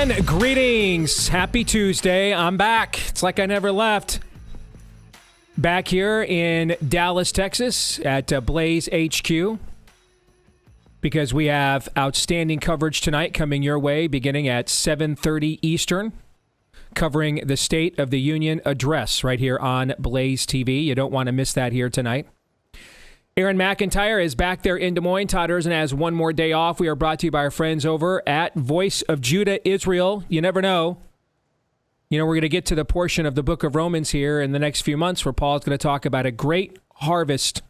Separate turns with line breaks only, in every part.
And greetings. Happy Tuesday. I'm back. It's like I never left. Back here in Dallas, Texas at Blaze HQ because we have outstanding coverage tonight coming your way beginning at 7:30 Eastern, covering the State of the Union address right here on Blaze TV. You don't want to miss that here tonight. Aaron McIntyre is back there in Des Moines. Todd Erzin has one more day off. We are brought to you by our friends over at Voice of Judah Israel. You never know. You know, we're going to get to the portion of the book of Romans here in the next few months where Paul's going to talk about a great harvest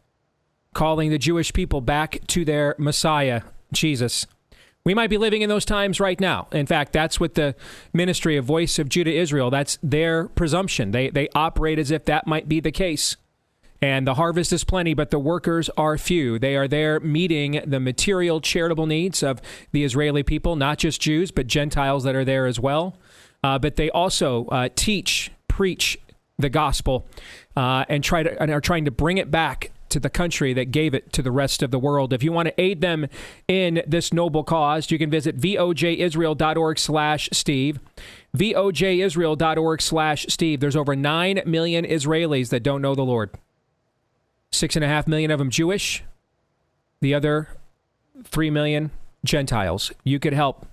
calling the Jewish people back to their Messiah, Jesus. We might be living in those times right now. In fact, that's what the ministry of Voice of Judah Israel, that's their presumption. They operate as if that might be the case. And the harvest is plenty, but the workers are few. They are there meeting the material charitable needs of the Israeli people, not just Jews, but Gentiles that are there as well. But they also preach the gospel, and are trying to bring it back to the country that gave it to the rest of the world. If you want to aid them in this noble cause, you can visit vojisrael.org/Steve. vojisrael.org/Steve. There's over 9 million Israelis that don't know the Lord. 6.5 million of them Jewish, the other 3 million Gentiles. You could help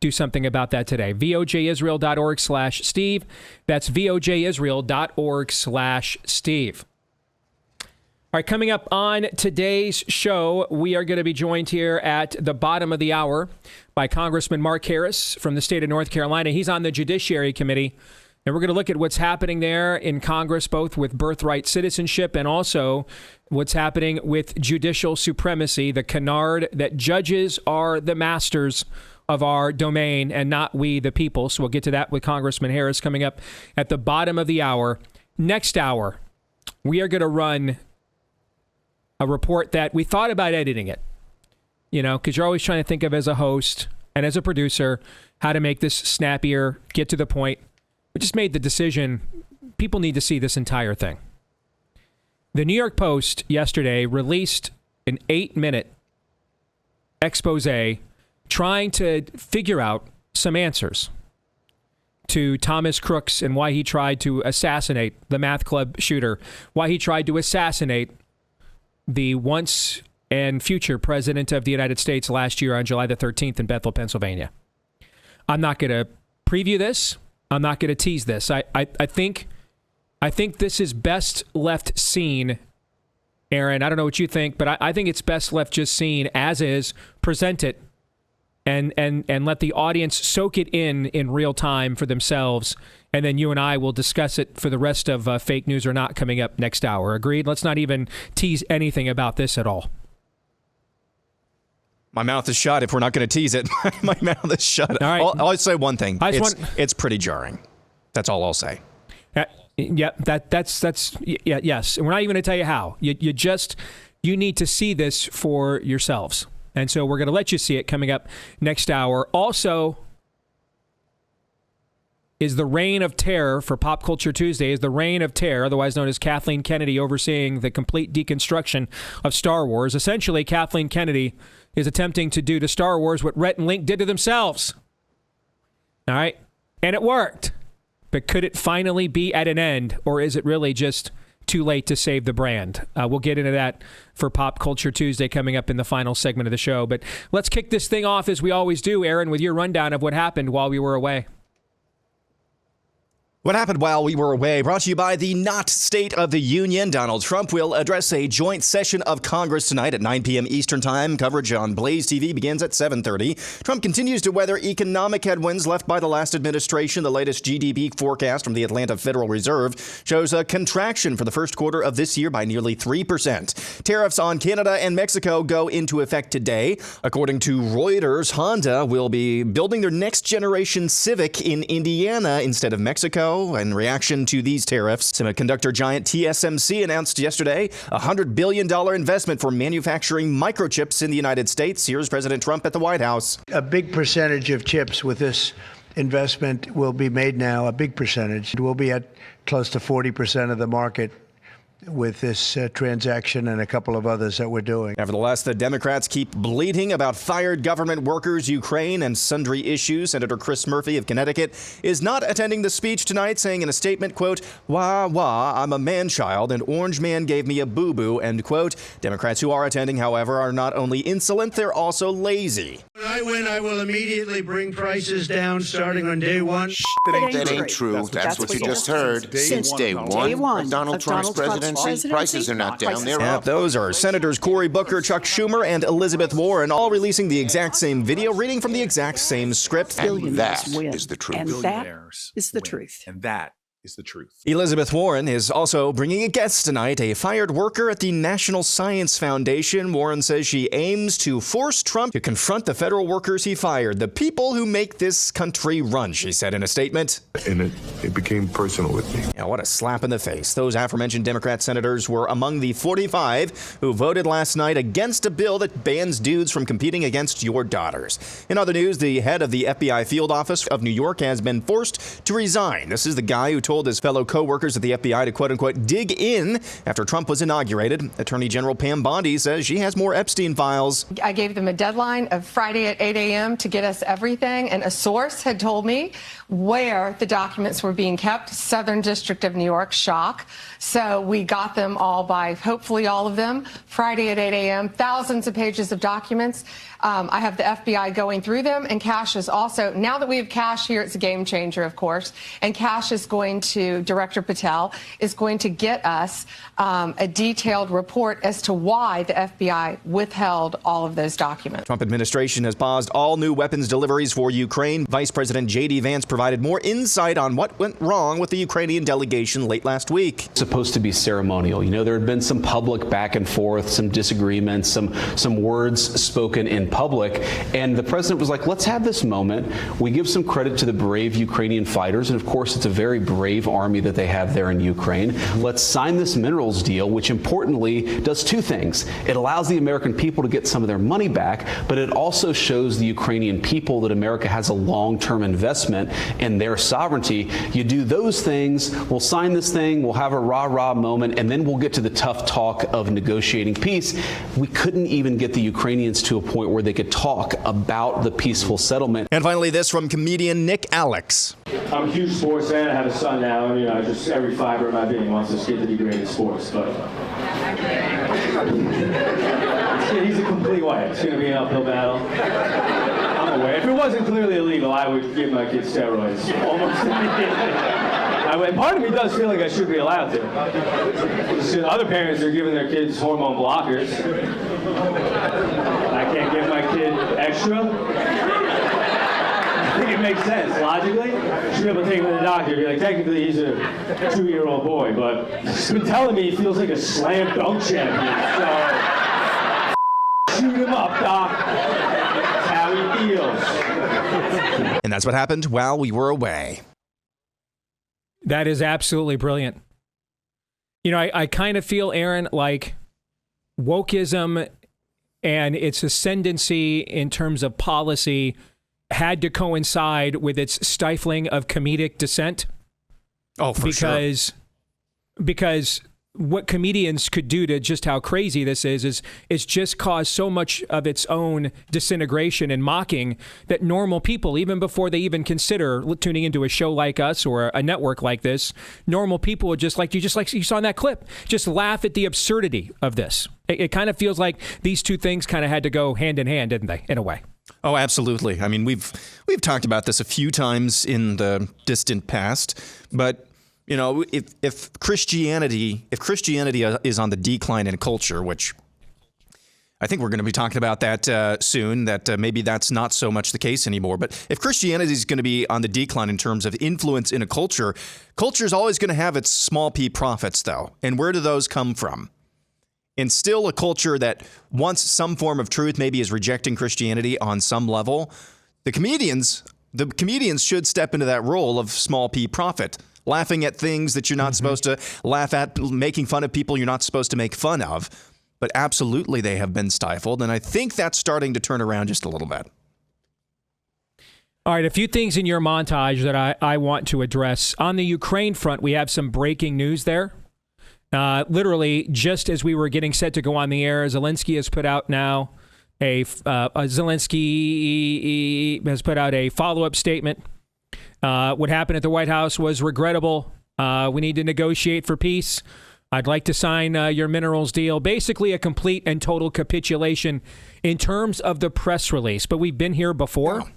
do something about that today. vojisrael.org/Steve. That's vojisrael.org/Steve. All right, coming up on today's show, we are going to be joined here at the bottom of the hour by Congressman Mark Harris from the state of North Carolina. He's on the Judiciary Committee. And we're going to look at what's happening there in Congress, both with birthright citizenship and also what's happening with judicial supremacy, the canard that judges are the masters of our domain and not we, the people. So we'll get to that with Congressman Harris coming up at the bottom of the hour. Next hour, we are going to run a report that we thought about editing it, you know, because you're always trying to think of as a host and as a producer how to make this snappier, get to the point. We just made the decision, people need to see this entire thing. The New York Post yesterday released an 8-minute expose trying to figure out some answers to Thomas Crooks and why he tried to assassinate the math club shooter, why he tried to assassinate the once and future president of the United States last year on July the 13th in Bethel, Pennsylvania. I'm not going to preview this. I'm not going to tease this. I think this is best left seen, Aaron. I don't know what you think, but I think it's best left just seen as is, present it, and let the audience soak it in real time for themselves, and then you and I will discuss it for the rest of Fake News or Not coming up next hour. Agreed? Let's not even tease anything about this at all.
My mouth is shut if we're not going to tease it. My mouth is shut.
All right.
I'll say one thing. It's pretty jarring. That's all I'll say.
Yes. And we're not even going to tell you how. You need to see this for yourselves. And so we're going to let you see it coming up next hour. Also, is the reign of terror for Pop Culture Tuesday, is the reign of terror, otherwise known as Kathleen Kennedy overseeing the complete deconstruction of Star Wars. Essentially, Kathleen Kennedy is attempting to do to Star Wars what Rhett and Link did to themselves. All right? And it worked. But could it finally be at an end, or is it really just too late to save the brand? We'll get into that for Pop Culture Tuesday coming up in the final segment of the show. But let's kick this thing off as we always do, Aaron, with your rundown of what happened while we were away.
What happened while we were away, brought to you by the not State of the Union. Donald Trump will address a joint session of Congress tonight at 9 p.m. Eastern Time. Coverage on Blaze TV begins at 7:30. Trump continues to weather economic headwinds left by the last administration. The latest GDP forecast from the Atlanta Federal Reserve shows a contraction for the first quarter of this year by nearly 3%. Tariffs on Canada and Mexico go into effect today. According to Reuters, Honda will be building their next generation Civic in Indiana instead of Mexico. In reaction to these tariffs, semiconductor giant TSMC announced yesterday a $100 billion investment for manufacturing microchips in the United States. Here's President Trump at the White House.
A big percentage of chips with this investment will be made now. A big percentage. We'll be at close to 40% of the market transaction and a couple of others that we're doing.
Nevertheless, the Democrats keep bleating about fired government workers, Ukraine, and sundry issues. Senator Chris Murphy of Connecticut is not attending the speech tonight, saying in a statement, quote, "Wah, wah, I'm a man-child. An orange man gave me a boo-boo," end quote. Democrats who are attending, however, are not only insolent, they're also lazy.
When I win, I will immediately bring prices down starting on day one.
That ain't true. That's what you just heard. Since day one of Donald Trump's presidency, prices are not down. They're up.
Those are Senators Cory Booker, Chuck Schumer, and Elizabeth Warren, all releasing the exact same video, reading from the exact same script.
And that is the truth.
And that is the truth.
And that is the truth.
Elizabeth Warren is also bringing a guest tonight, a fired worker at the National Science Foundation. Warren says she aims to force Trump to confront the federal workers he fired, the people who make this country run, she said in a statement.
And it became personal with me.
Now, what a slap in the face. Those aforementioned Democrat senators were among the 45 who voted last night against a bill that bans dudes from competing against your daughters. In other news, the head of the FBI field office of New York has been forced to resign. This is the guy who told his fellow co-workers at the FBI to quote-unquote dig in after Trump was inaugurated. Attorney General Pam Bondi says she has more Epstein files.
I gave them a deadline of Friday at 8 a.m. to get us everything, and a source had told me where the documents were being kept. Southern District of New York, shock. So we got them all by, hopefully all of them, Friday at 8 a.m. Thousands of pages of documents. I have the FBI going through them, and Cash is also, now that we have Cash here, it's a game changer, of course, and Cash is going to, Director Patel, is going to get us a detailed report as to why the FBI withheld all of those documents.
Trump administration has paused all new weapons deliveries for Ukraine. Vice President J.D. Vance provided more insight on what went wrong with the Ukrainian delegation late last week.
It's supposed to be ceremonial. You know, there had been some public back and forth, some disagreements, some words spoken in public, and the president was like, let's have this moment. We give some credit to the brave Ukrainian fighters, and of course it's a very brave army that they have there in Ukraine. Let's sign this minerals deal, which importantly does two things. It allows the American people to get some of their money back, but it also shows the Ukrainian people that America has a long-term investment in their sovereignty. You do those things, we'll sign this thing, we'll have a rah-rah moment, and then we'll get to the tough talk of negotiating peace. We couldn't even get the Ukrainians to a point where they could talk about the peaceful settlement.
And finally, this from comedian Nick Alex.
I'm a huge sports fan. I have a son now, and just every fiber of my being wants this kid to be great at sports. But he's a complete white. It's going to be an uphill battle. I'm aware. If it wasn't clearly illegal, I would give my kid steroids almost immediately. And part of me does feel like I should be allowed to. Other parents are giving their kids hormone blockers. I can't give my kid extra. I think it makes sense, logically. Should be able to take him to the doctor and be like, technically he's a 2-year-old boy, but he's been telling me he feels like a slam dunk champion, so shoot him up, Doc. That's how he feels.
And that's what happened while we were away.
That is absolutely brilliant. You know, I kind of feel, Aaron, like wokeism and its ascendancy in terms of policy had to coincide with its stifling of comedic dissent.
Oh, for sure.
Because what comedians could do to just how crazy this is just cause so much of its own disintegration and mocking that normal people, even before they even consider tuning into a show like us or a network like this, normal people would just like you saw in that clip, just laugh at the absurdity of this. It kind of feels like these two things kind of had to go hand in hand, didn't they, in a way?
Oh, absolutely. I mean, we've talked about this a few times in the distant past, but you know, if Christianity is on the decline in culture, which I think we're going to be talking about that soon, that maybe that's not so much the case anymore. But if Christianity is going to be on the decline in terms of influence in a culture, culture is always going to have its small p prophets, though. And where do those come from? And still a culture that wants some form of truth, maybe is rejecting Christianity on some level. The comedians should step into that role of small p prophet, laughing at things that you're not supposed to laugh at, making fun of people you're not supposed to make fun of. But absolutely, they have been stifled. And I think that's starting to turn around just a little bit.
All right, a few things in your montage that I want to address. On the Ukraine front, we have some breaking news there. Literally, just as we were getting set to go on the air, Zelensky has put out now Zelensky has put out a follow-up statement. What happened at the White House was regrettable. We need to negotiate for peace. I'd like to sign your minerals deal. Basically, a complete and total capitulation in terms of the press release. But we've been here before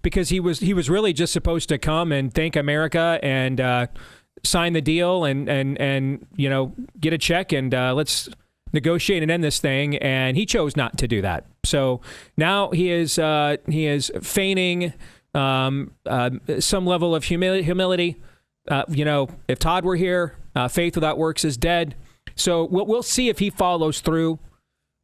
because he was really just supposed to come and thank America and sign the deal and get a check and let's negotiate and end this thing. And he chose not to do that. So now he is feigning some level of humility. If Todd were here, faith without works is dead. So we'll see if he follows through.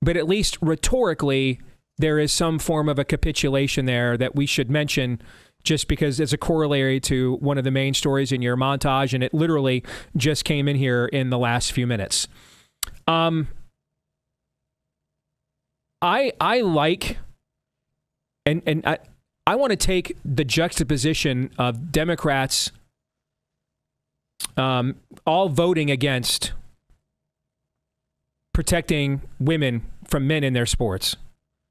But at least rhetorically, there is some form of a capitulation there that we should mention just because it's a corollary to one of the main stories in your montage, and it literally just came in here in the last few minutes. I like, and I want to take the juxtaposition of Democrats all voting against protecting women from men in their sports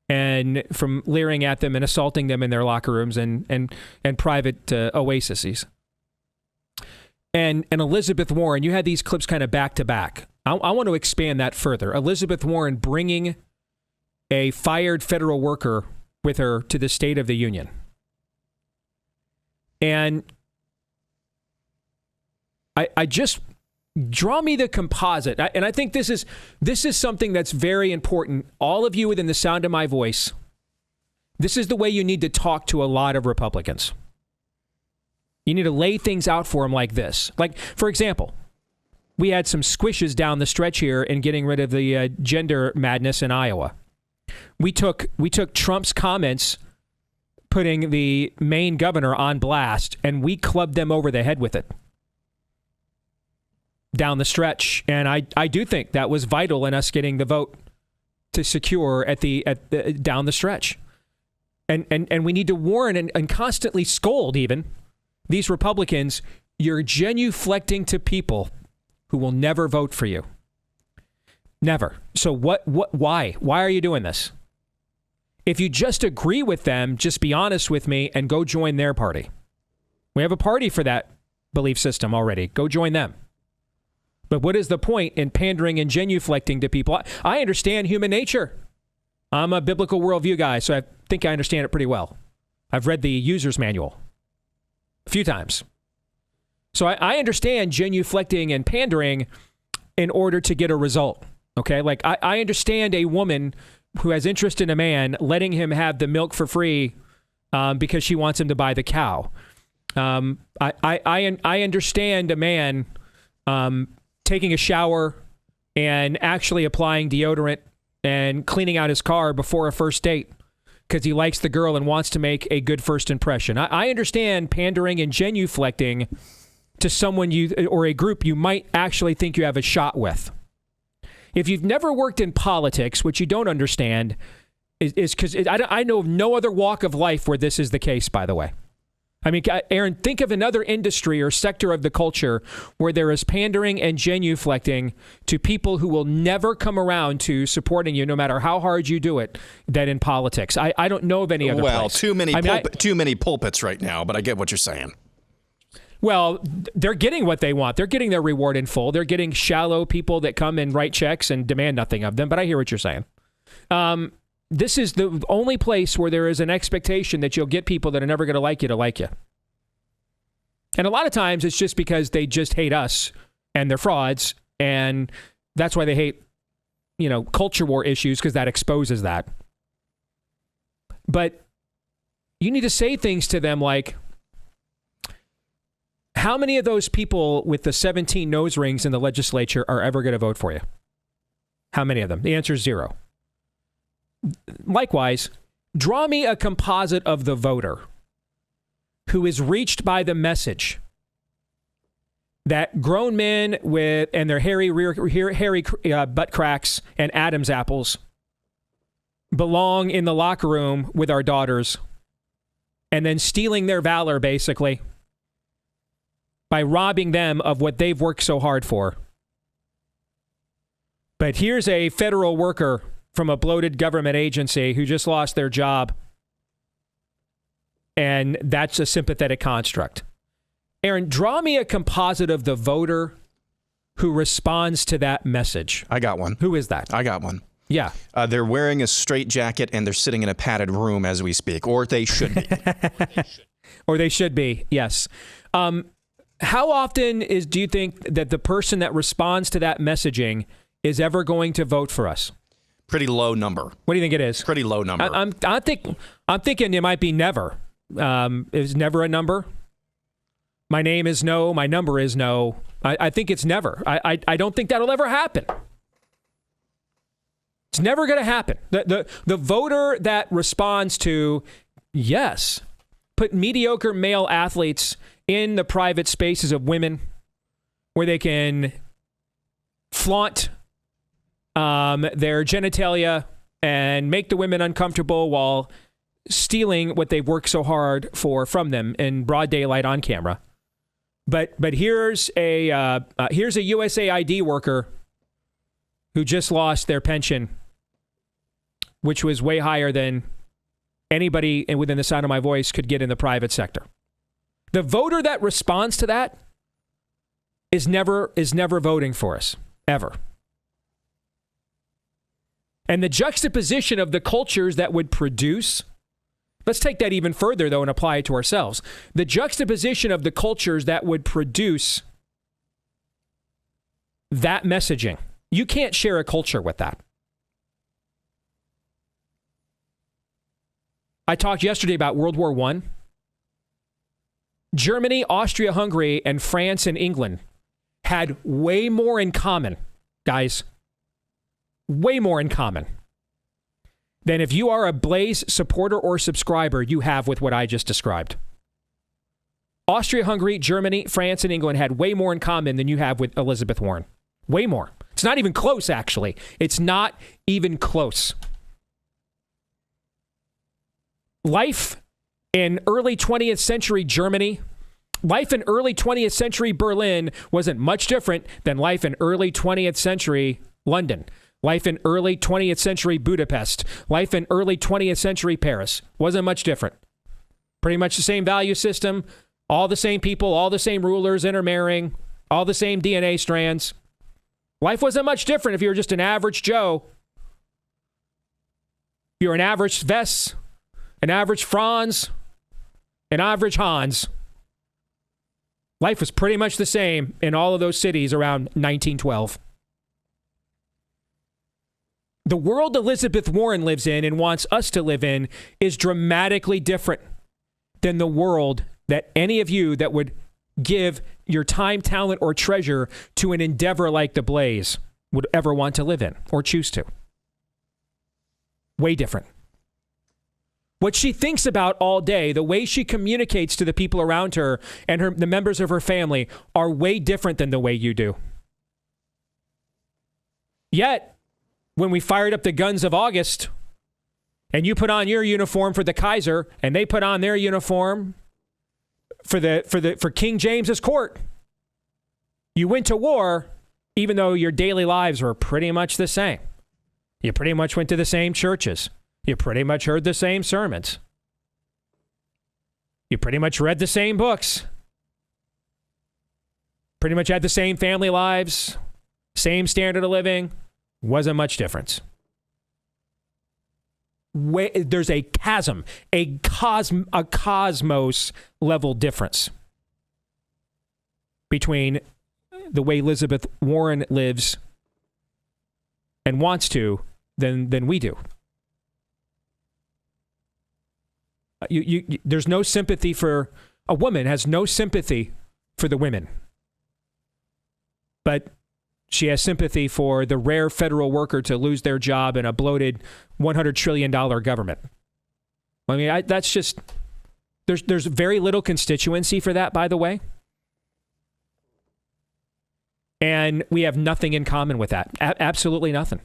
and from leering at them and assaulting them in their locker rooms and private oases. And Elizabeth Warren, you had these clips kind of back to back. I want to expand that further. Elizabeth Warren bringing a fired federal worker with her to the State of the Union. And I just draw me the composite. And I think this is something that's very important. All of you within the sound of my voice, this is the way you need to talk to a lot of Republicans. You need to lay things out for them like this. Like, for example, we had some squishes down the stretch here in getting rid of the gender madness in Iowa. We took Trump's comments, putting the Maine governor on blast, and we clubbed them over the head with it down the stretch. And I do think that was vital in us getting the vote to secure at down the stretch. And we need to warn and constantly scold even these Republicans. You're genuflecting to people who will never vote for you. Never. So why are you doing this? If you just agree with them, just be honest with me and go join their party. We have a party for that belief system already. Go join them. But what is the point in pandering and genuflecting to people? I understand human nature. I'm a biblical worldview guy, so I think I understand it pretty well. I've read the user's manual a few times. So I understand genuflecting and pandering in order to get a result. Okay? Like, I understand a woman who has interest in a man letting him have the milk for free because she wants him to buy the cow. I understand a man taking a shower and actually applying deodorant and cleaning out his car before a first date because he likes the girl and wants to make a good first impression. I understand pandering and genuflecting to someone or a group you might actually think you have a shot with. If you've never worked in politics, which you don't understand, is because I know of no other walk of life where this is the case, by the way. I mean, Aaron, think of another industry or sector of the culture where there is pandering and genuflecting to people who will never come around to supporting you no matter how hard you do it, than in politics. I don't know of any other place.
Too many pulpits right now, but I get what you're saying.
Well, they're getting what they want. They're getting their reward in full. They're getting shallow people that come and write checks and demand nothing of them, but I hear what you're saying. This is the only place where there is an expectation that you'll get people that are never going to like you. And a lot of times it's just because they just hate us and they're frauds. And that's why they hate, culture war issues, because that exposes that. But you need to say things to them like, how many of those people with the 17 nose rings in the legislature are ever going to vote for you? How many of them? The answer is 0. Likewise, draw me a composite of the voter who is reached by the message that grown men and their hairy butt cracks and Adam's apples belong in the locker room with our daughters, and then stealing their valor, basically, by robbing them of what they've worked so hard for. But here's a federal worker from a bloated government agency who just lost their job. And that's a sympathetic construct. Aaron, draw me a composite of the voter who responds to that message.
I got one.
Who is that?
I got one.
Yeah.
They're wearing a straitjacket and they're sitting in a padded room as we speak, or they should be.
Or they should be, yes. How often do you think that the person that responds to that messaging is ever going to vote for us?
Pretty low number.
What do you think it is?
Pretty low number.
I'm thinking it might be never. Is never a number? My name is no. My number is no. I think it's never. I don't think that'll ever happen. It's never going to happen. The voter that responds to yes, put mediocre male athletes in the private spaces of women where they can flaunt their genitalia and make the women uncomfortable while stealing what they've worked so hard for from them in broad daylight on camera. But here's a USAID worker who just lost their pension, which was way higher than anybody within the sound of my voice could get in the private sector. The voter that responds to that is never voting for us, ever. And the juxtaposition of the cultures that would produce, let's take that even further, though, and apply it to ourselves. The juxtaposition of the cultures that would produce that messaging. You can't share a culture with that. I talked yesterday about World War I. Germany, Austria-Hungary, and France and England had way more in common, guys. Way more in common than if you are a Blaze supporter or subscriber you have with what I just described. Austria-Hungary, Germany, France, and England had way more in common than you have with Elizabeth Warren. Way more. It's not even close, actually. It's not even close. Life in early 20th century Germany, life in early 20th century Berlin wasn't much different than life in early 20th century London. Life in early 20th century Budapest. Life in early 20th century Paris. Wasn't much different. Pretty much the same value system, all the same people, all the same rulers intermarrying, all the same DNA strands. Life wasn't much different if you were just an average Joe. If you're an average Vess, an average Franz, an average Hans. Life was pretty much the same in all of those cities around 1912. The world Elizabeth Warren lives in and wants us to live in is dramatically different than the world that any of you that would give your time, talent, or treasure to an endeavor like the Blaze would ever want to live in or choose to. Way different. What she thinks about all day, the way she communicates to the people around her and the members of her family are way different than the way you do. Yet, when we fired up the guns of August and you put on your uniform for the Kaiser and they put on their uniform for King James's court, you went to war even though your daily lives were pretty much the same. You pretty much went to the same churches. You pretty much heard the same sermons. You pretty much read the same books. Pretty much had the same family lives, same standard of living. Wasn't much difference. There's a chasm, a cosmos level difference between the way Elizabeth Warren lives and wants to than we do. There's no sympathy for a woman, has no sympathy for the women. But she has sympathy for the rare federal worker to lose their job in a bloated $100 trillion government. I mean, that's just, there's very little constituency for that, by the way. And we have nothing in common with that. Absolutely nothing.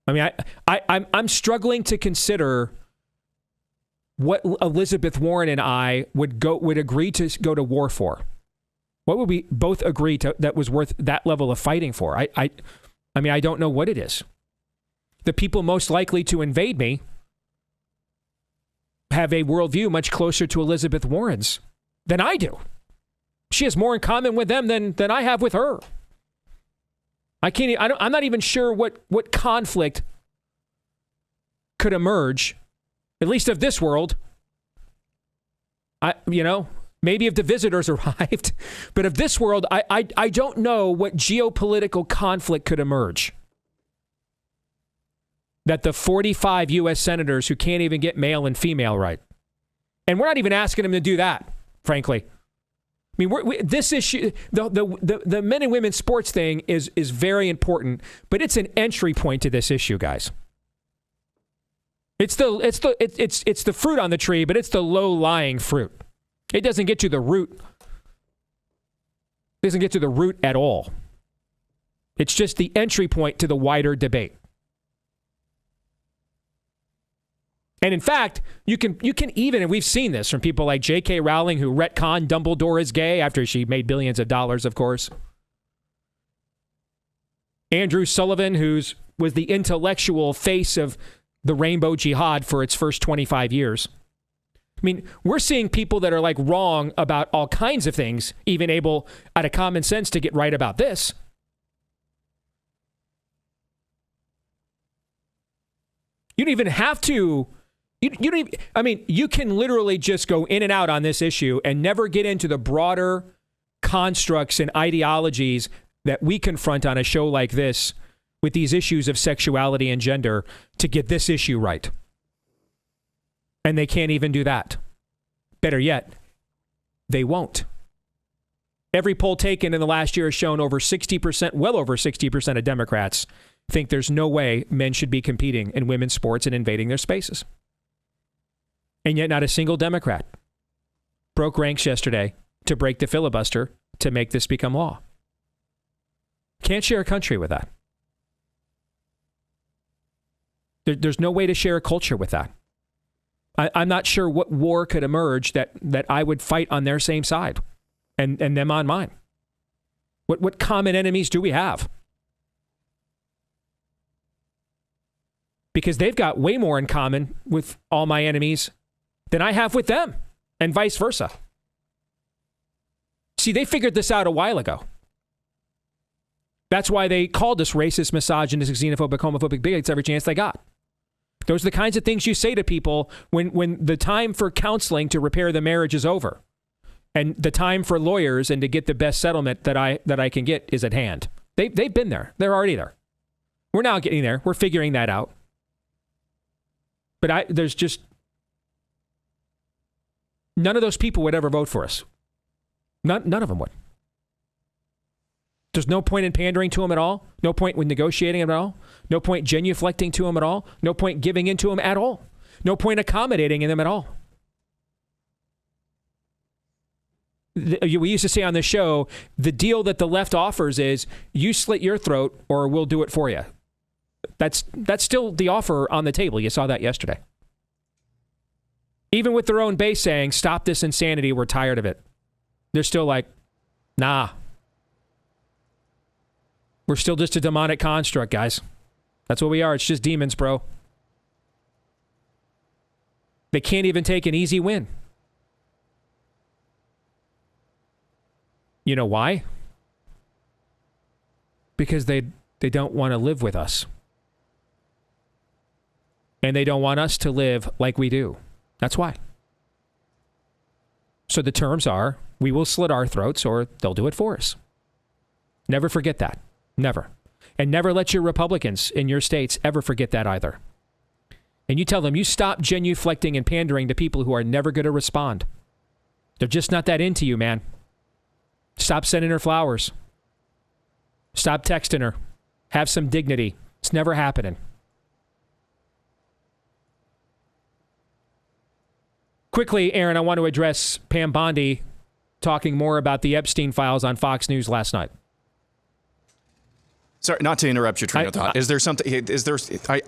I mean, I'm struggling to consider what Elizabeth Warren and I would agree to go to war for. What would we both agree to that was worth that level of fighting for? I mean, I don't know what it is. The people most likely to invade me have a worldview much closer to Elizabeth Warren's than I do. She has more in common with them than I have with her. I'm not even sure what conflict could emerge, at least of this world. Maybe if the visitors arrived, but of this world, I don't know what geopolitical conflict could emerge that the 45 U.S. senators who can't even get male and female right. And we're not even asking them to do that, frankly. I mean, this issue, the men and women sports thing is very important, but it's an entry point to this issue, guys. It's the fruit on the tree, but it's the low-lying fruit. It doesn't get to the root. It doesn't get to the root at all. It's just the entry point to the wider debate. And in fact, you can even, and we've seen this from people like J.K. Rowling, who retconned Dumbledore as gay after she made billions of dollars, of course. Andrew Sullivan, was the intellectual face of the Rainbow Jihad for its first 25 years. I mean, we're seeing people that are like wrong about all kinds of things, even able, out of common sense, to get right about this. You don't even have to. You don't even, I mean, you can literally just go in and out on this issue and never get into the broader constructs and ideologies that we confront on a show like this with these issues of sexuality and gender to get this issue right. And they can't even do that. Better yet, they won't. Every poll taken in the last year has shown over 60%, well over 60% of Democrats think there's no way men should be competing in women's sports and invading their spaces. And yet not a single Democrat broke ranks yesterday to break the filibuster to make this become law. Can't share a country with that. There's no way to share a culture with that. I'm not sure what war could emerge that I would fight on their same side and them on mine. What common enemies do we have? Because they've got way more in common with all my enemies than I have with them, and vice versa. See, they figured this out a while ago. That's why they called us racist, misogynist, xenophobic, homophobic bigots every chance they got. Those are the kinds of things you say to people when the time for counseling to repair the marriage is over, and the time for lawyers and to get the best settlement that I can get is at hand. They've been there. They're already there. We're now getting there. We're figuring that out. But there's just none of those people would ever vote for us. None of them would. There's no point in pandering to them at all. No point with negotiating at all. No point genuflecting to them at all. No point giving in to them at all. No point accommodating in them at all. We used to say on the show, the deal that the left offers is you slit your throat or we'll do it for you. That's still the offer on the table. You saw that yesterday. Even with their own base saying, stop this insanity, we're tired of it. They're still like, nah. We're still just a demonic construct, guys. That's what we are. It's just demons, bro. They can't even take an easy win. You know why? Because they don't want to live with us. And they don't want us to live like we do. That's why. So the terms are, we will slit our throats or they'll do it for us. Never forget that. Never. And never let your Republicans in your states ever forget that either. And you tell them, you stop genuflecting and pandering to people who are never going to respond. They're just not that into you, man. Stop sending her flowers. Stop texting her. Have some dignity. It's never happening. Quickly, Aaron, I want to address Pam Bondi talking more about the Epstein files on Fox News last night.
Sorry, not to interrupt your train of thought. Is there something?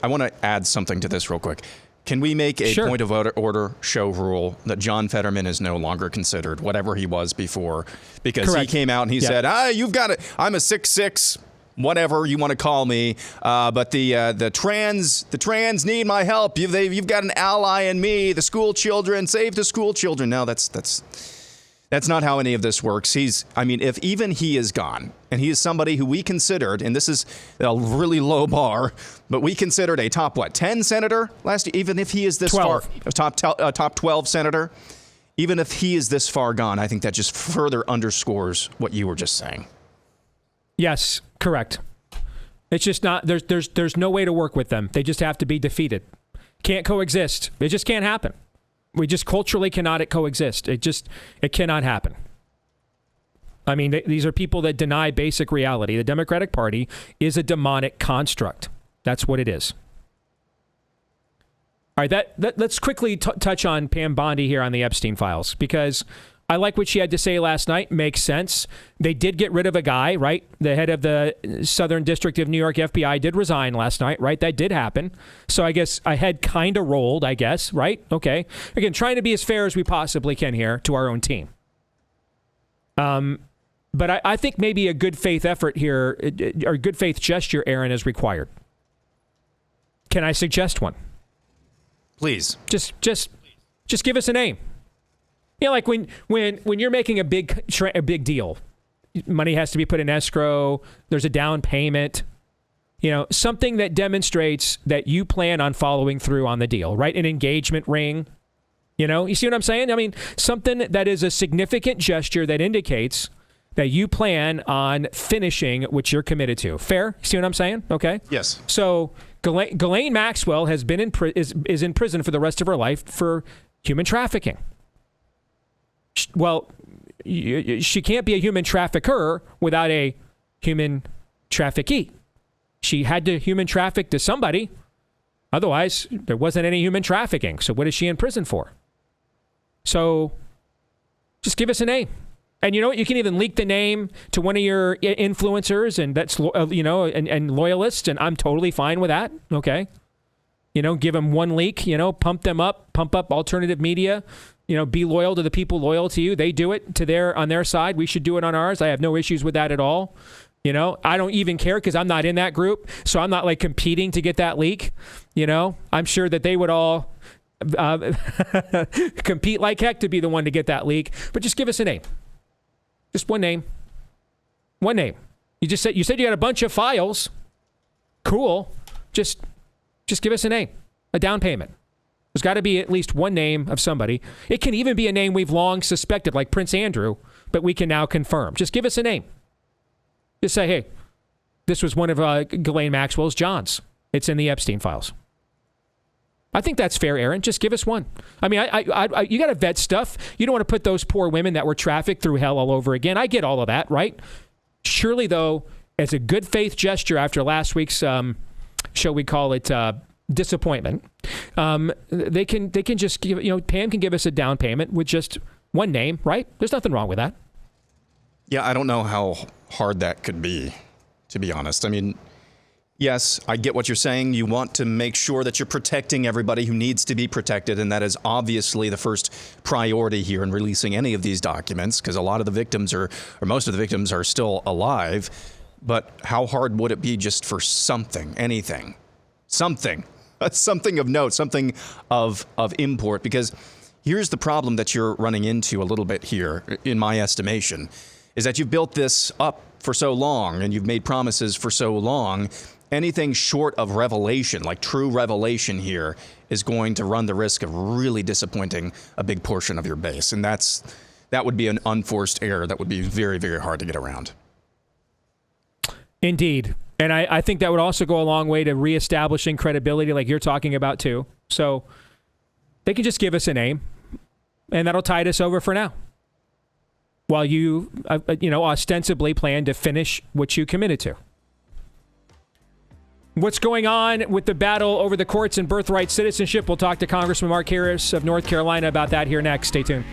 I want to add something to this real quick. Can we make a point of order show rule that John Fetterman is no longer considered whatever he was before? Because he came out and he said, you've got it. I'm a 6'6", whatever you want to call me. But the trans need my help. You've got an ally in me. The school children, save the school children. No, that's not how any of this works. If even he is gone, and he is somebody who we considered, and this is a really low bar, but we considered a top 10 senator last year, even if he is this 12. Far, top 12 senator, even if he is this far gone, I think that just further underscores what you were just saying.
Yes, correct. It's just not, there's no way to work with them. They just have to be defeated. Can't coexist. It just can't happen. We just culturally cannot coexist. It cannot happen. I mean, these are people that deny basic reality. The Democratic Party is a demonic construct. That's what it is. All right, let's quickly touch on Pam Bondi here on the Epstein files, because I like what she had to say last night. Makes sense. They did get rid of a guy, right? The head of the Southern District of New York FBI did resign last night, right? That did happen. So I guess a head kind of rolled, I guess, right? Okay. Again, trying to be as fair as we possibly can here to our own team. But I think maybe a good faith effort here, or good faith gesture, Aaron, is required. Can I suggest one?
Please.
Just give us a name. You know, like when you're making a big deal, money has to be put in escrow. There's a down payment. You know, something that demonstrates that you plan on following through on the deal, right? An engagement ring. You know, you see what I'm saying? I mean, something that is a significant gesture that indicates that you plan on finishing what you're committed to. Fair? See what I'm saying? Okay.
Yes.
So Ghislaine Maxwell has been is in prison for the rest of her life for human trafficking. Well, she can't be a human trafficker without a human traffickee. She had to human traffic to somebody. Otherwise, there wasn't any human trafficking. So what is she in prison for? So just give us a name. And you know what? You can even leak the name to one of your influencers, and that's, and loyalists, and I'm totally fine with that. Okay. You know, give them one leak, pump up alternative media, be loyal to the people loyal to you. They do it on their side. We should do it on ours. I have no issues with that at all. I don't even care because I'm not in that group. So I'm not like competing to get that leak. I'm sure that they would all compete like heck to be the one to get that leak, but just give us a name. Just one name. One name. You said you got a bunch of files. Cool. Just give us a name. A down payment. There's got to be at least one name of somebody. It can even be a name we've long suspected, like Prince Andrew, but we can now confirm. Just give us a name. Just say, hey, this was one of Ghislaine Maxwell's Johns. It's in the Epstein files. I think that's fair, Aaron. Just give us one. I mean, you got to vet stuff. You don't want to put those poor women that were trafficked through hell all over again. I get all of that, right? Surely, though, as a good faith gesture after last week's shall we call it disappointment, they can just give, Pam can give us a down payment with just one name, right? There's nothing wrong with that.
Yeah, I don't know how hard that could be, to be honest. I mean, yes, I get what you're saying. You want to make sure that you're protecting everybody who needs to be protected, and that is obviously the first priority here in releasing any of these documents, because a lot of the victims or most of the victims are still alive. But how hard would it be just for something, anything, something of note, something of import? Because here's the problem that you're running into a little bit here, in my estimation, is that you've built this up for so long and you've made promises for so long. Anything short of revelation, like true revelation here, is going to run the risk of really disappointing a big portion of your base. And that would be an unforced error that would be very, very hard to get around.
Indeed. And I think that would also go a long way to reestablishing credibility like you're talking about too. So they can just give us a name and that'll tide us over for now. While you, ostensibly plan to finish what you committed to. What's going on with the battle over the courts and birthright citizenship? We'll talk to Congressman Mark Harris of North Carolina about that here next. Stay tuned.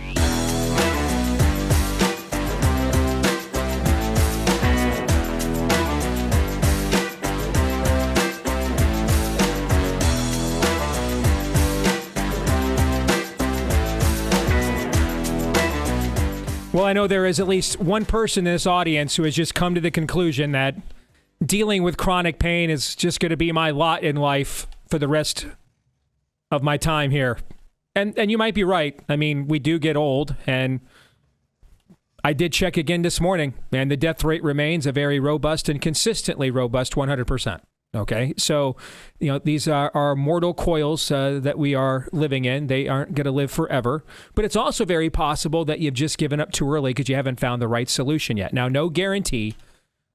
Well, I know there is at least one person in this audience who has just come to the conclusion that dealing with chronic pain is just going to be my lot in life for the rest of my time here. And you might be right. I mean, we do get old, and I did check again this morning, and the death rate remains a very robust and consistently robust 100%. Okay, so, these are mortal coils that we are living in. They aren't going to live forever. But it's also very possible that you've just given up too early because you haven't found the right solution yet. Now, no guarantee,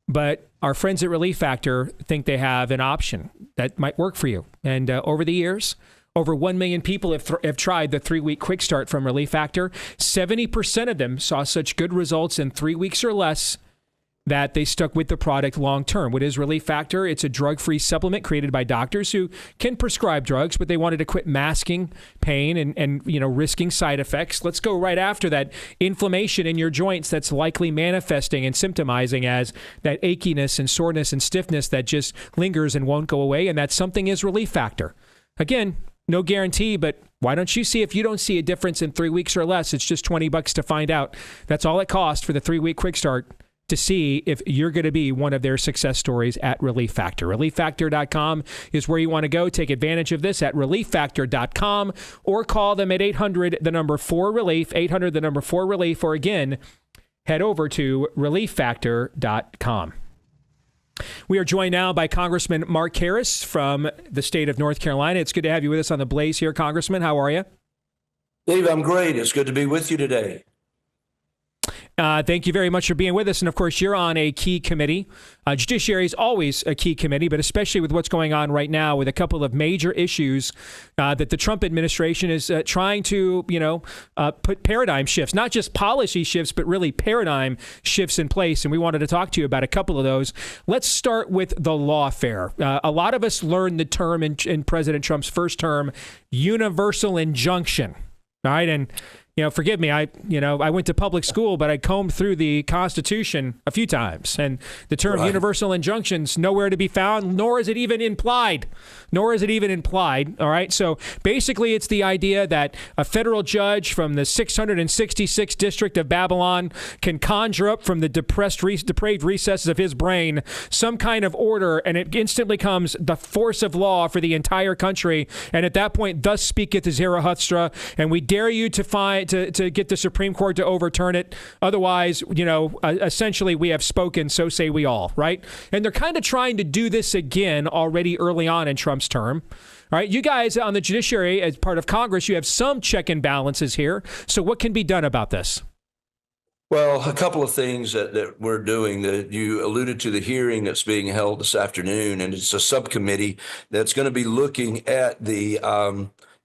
but our friends at Relief Factor think they have an option that might work for you. And over the years, over 1 million people have tried the 3-week quick start from Relief Factor. 70% of them saw such good results in 3 weeks or less that they stuck with the product long term. What is Relief Factor? It's a drug-free supplement created by doctors who can prescribe drugs, but they wanted to quit masking pain and risking side effects. Let's go right after that inflammation in your joints that's likely manifesting and symptomizing as that achiness and soreness and stiffness that just lingers and won't go away, and that something is Relief Factor. Again, no guarantee, but why don't you see if you don't see a difference in 3 weeks or less? It's just $20 to find out. That's all it costs for the 3-week quick start to see if you're going to be one of their success stories at Relief Factor. ReliefFactor.com is where you want to go. Take advantage of this at ReliefFactor.com or call them at 800-4-RELIEF, 800-4-RELIEF, or again, head over to ReliefFactor.com. We are joined now by Congressman Mark Harris from the state of North Carolina. It's good to have you with us on the Blaze here, Congressman. How are you?
Dave, I'm great. It's good to be with you today.
Thank you very much for being with us. And of course, you're on a key committee. Judiciary is always a key committee, but especially with what's going on right now with a couple of major issues that the Trump administration is trying to, put paradigm shifts, not just policy shifts, but really paradigm shifts in place. And we wanted to talk to you about a couple of those. Let's start with the lawfare. A lot of us learned the term in President Trump's first term, universal injunction. All right. And forgive me, I went to public school, but I combed through the Constitution a few times. And the term universal injunction's nowhere to be found, nor is it even implied. All right. So basically, it's the idea that a federal judge from the 666th district of Babylon can conjure up from the depraved recesses of his brain some kind of order, and it instantly becomes the force of law for the entire country. And at that point, thus speaketh Zarathustra, and we dare you to get the Supreme Court to overturn it. Otherwise, essentially we have spoken, so say we all, right? And they're kind of trying to do this again already early on in Trump's term. All right, you guys on the Judiciary, as part of Congress, you have some check and balances here. So what can be done about this?
Well, a couple of things that we're doing. That you alluded to the hearing that's being held this afternoon, and it's a subcommittee that's going to be looking at the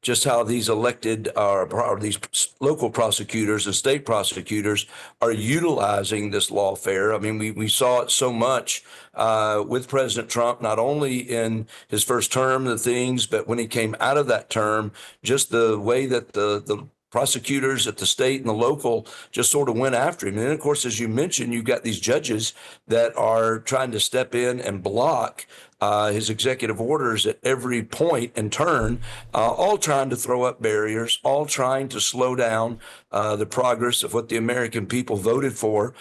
just how these elected or these local prosecutors and state prosecutors are utilizing this lawfare. I mean, we saw it so much with President Trump, not only in his first term, the things, but when he came out of that term, just the way that the prosecutors at the state and the local just sort of went after him. And then, of course, as you mentioned, you've got these judges that are trying to step in and block his executive orders at every point and turn, all trying to throw up barriers, all trying to slow down the progress of what the American people voted for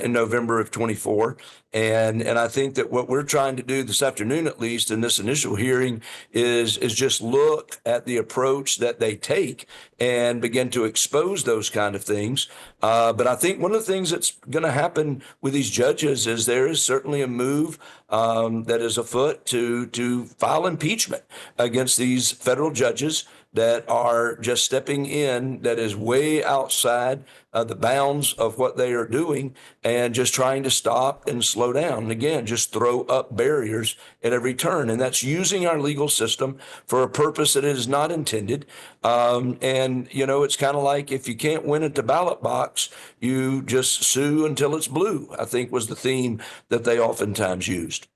in November of 24. And I think that what we're trying to do this afternoon, at least in this initial hearing, is just look at the approach that they take and begin to expose those kind of things. But I think one of the things that's going to happen with these judges is there is certainly a move that is afoot to file impeachment against these federal judges that are just stepping in that is way outside the bounds of what they are doing and just trying to stop and slow down. And again, just throw up barriers at every turn. And that's using our legal system for a purpose that it is not intended. And, it's kind of like if you can't win at the ballot box, you just sue until it's blue, I think was the theme that they oftentimes used.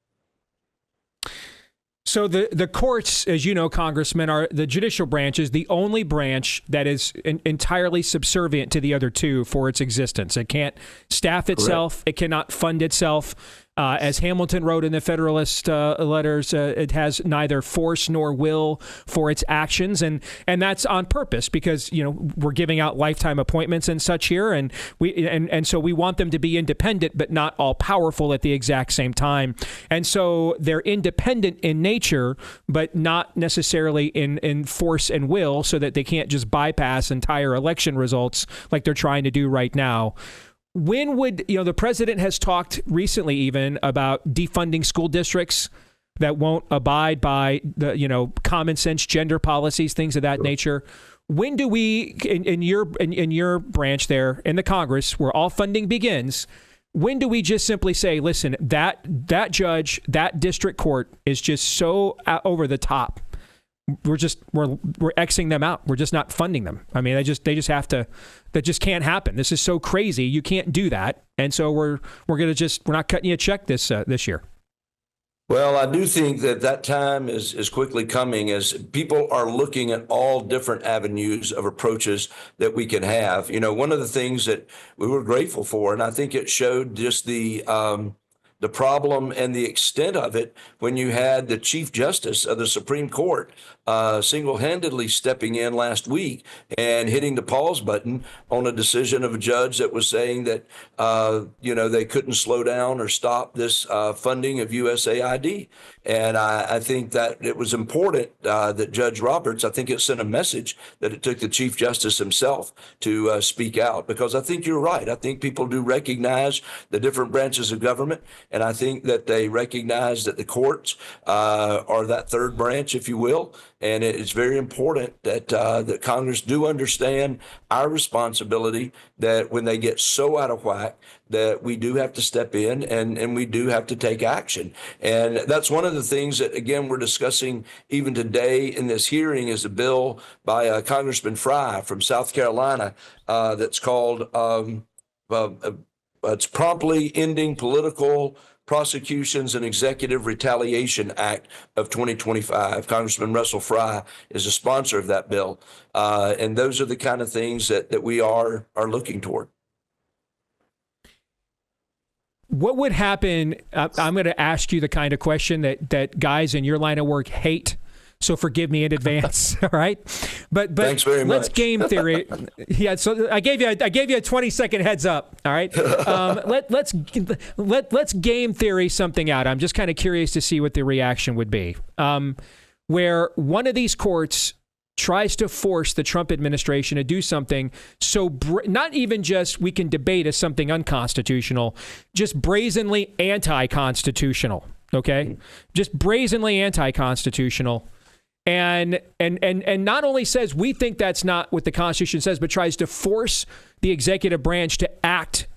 So the courts, as you know, Congressman, are the judicial branch is the only branch that is entirely subservient to the other two for its existence. It can't staff itself. Correct. It cannot fund itself. As Hamilton wrote in the Federalist letters, it has neither force nor will for its actions, and that's on purpose because we're giving out lifetime appointments and such here, and so we want them to be independent but not all powerful at the exact same time, and so they're independent in nature but not necessarily in force and will, so that they can't just bypass entire election results like they're trying to do right now. When would, the president has talked recently even about defunding school districts that won't abide by the, common sense gender policies, things of that nature. When do we, in your branch there in the Congress, where all funding begins, when do we just simply say, listen, that judge, that district court is just so over the top? We're Xing them out. We're just not funding them. I mean, they just have to. That just can't happen. This is so crazy. You can't do that. And so we're not cutting you a check this year.
Well, I do think that time is quickly coming as people are looking at all different avenues of approaches that we can have. One of the things that we were grateful for, and I think it showed just the problem and the extent of it when you had the Chief Justice of the Supreme Court single-handedly stepping in last week and hitting the pause button on a decision of a judge that was saying that, they couldn't slow down or stop this funding of USAID. And I think that it was important that Judge Roberts, I think it sent a message that it took the Chief Justice himself to speak out, because I think you're right. I think people do recognize the different branches of government, and I think that they recognize that the courts are that third branch, if you will. And it's very important that that Congress do understand our responsibility, that when they get so out of whack, that we do have to step in and we do have to take action. And that's one of the things that, again, we're discussing even today in this hearing is a bill by Congressman Fry from South Carolina that's called it's Promptly Ending Political Prosecutions and Executive Retaliation Act of 2025. Congressman Russell Fry is a sponsor of that bill. And those are the kind of things that we are looking toward.
What would happen? I'm going to ask you the kind of question that guys in your line of work hate. So forgive me in advance. All right. But
thanks very much.
Let's game theory. Yeah. So I gave you a 20-second heads up. All right. Let's game theory something out. I'm just kind of curious to see what the reaction would be. Where one of these courts tries to force the Trump administration to do something so not even just we can debate as something unconstitutional, just brazenly anti-constitutional. Okay. Just brazenly anti-constitutional. And not only says we think that's not what the Constitution says, but tries to force the executive branch to act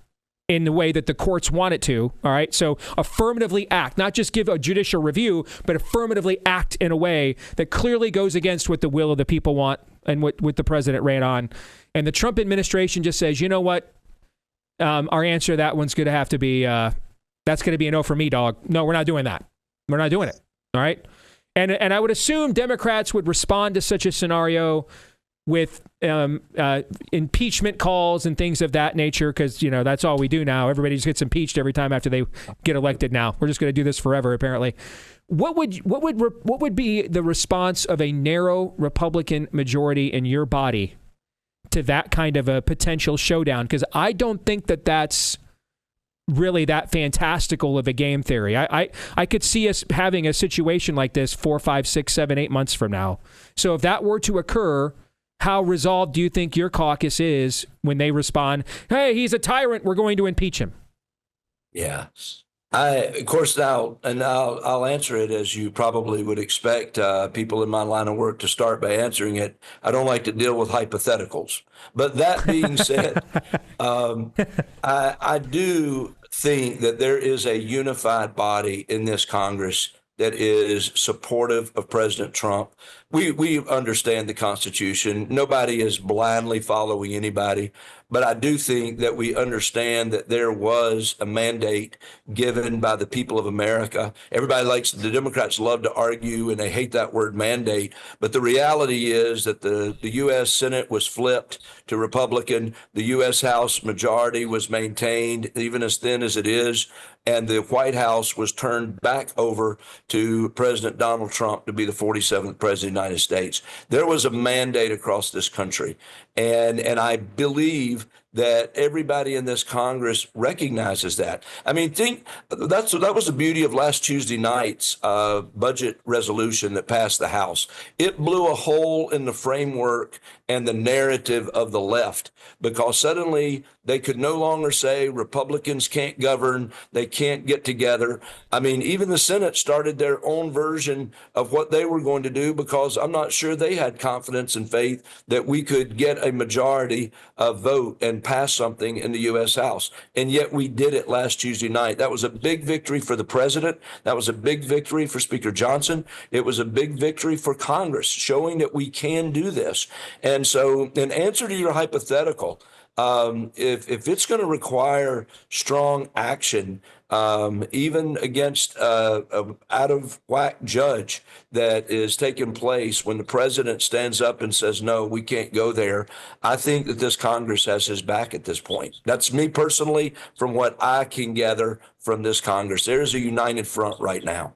in the way that the courts want it to. All right. So affirmatively act, not just give a judicial review, but affirmatively act in a way that clearly goes against what the will of the people want and what the president ran on. And the Trump administration just says, you know what? Our answer to that one's going to have to be, that's going to be a no for me, dog. No, we're not doing that. We're not doing it. All right. And I would assume Democrats would respond to such a scenario with impeachment calls and things of that nature, because, that's all we do now. Everybody just gets impeached every time after they get elected now. We're just going to do this forever, apparently. What would be the response of a narrow Republican majority in your body to that kind of a potential showdown? Because I don't think that's really that fantastical of a game theory. I could see us having a situation like this 4, 5, 6, 7, 8 months from now. So if that were to occur, how resolved do you think your caucus is when they respond, hey, he's a tyrant, we're going to impeach him?
Yeah. Of course, I'll answer it as you probably would expect people in my line of work to start by answering it. I don't like to deal with hypotheticals. But that being said, I do think that there is a unified body in this Congress that is supportive of President Trump. We understand the Constitution. Nobody is blindly following anybody. But I do think that we understand that there was a mandate given by the people of America. The Democrats love to argue, and they hate that word mandate. But the reality is that the U.S. Senate was flipped to Republican. The U.S. House majority was maintained, even as thin as it is. and the White House was turned back over to President Donald Trump to be the 47th president of the United States. There was a mandate across this country, and I believe that everybody in this Congress recognizes that. I mean, that was the beauty of last Tuesday night's budget resolution that passed the House. It blew a hole in the framework and the narrative of the left, because suddenly they could no longer say Republicans can't govern, they can't get together. I mean, even the Senate started their own version of what they were going to do, because I'm not sure they had confidence and faith that we could get a majority vote and pass something in the U.S. House. And yet we did it last Tuesday night. That was a big victory for the president. That was a big victory for Speaker Johnson. It was a big victory for Congress, showing that we can do this. And so, in answer to your hypothetical, if it's going to require strong action, even against an out-of-whack judge that is taking place when the president stands up and says, no, we can't go there, I think that this Congress has his back at this point. That's me personally, from what I can gather from this Congress. There's a united front right now.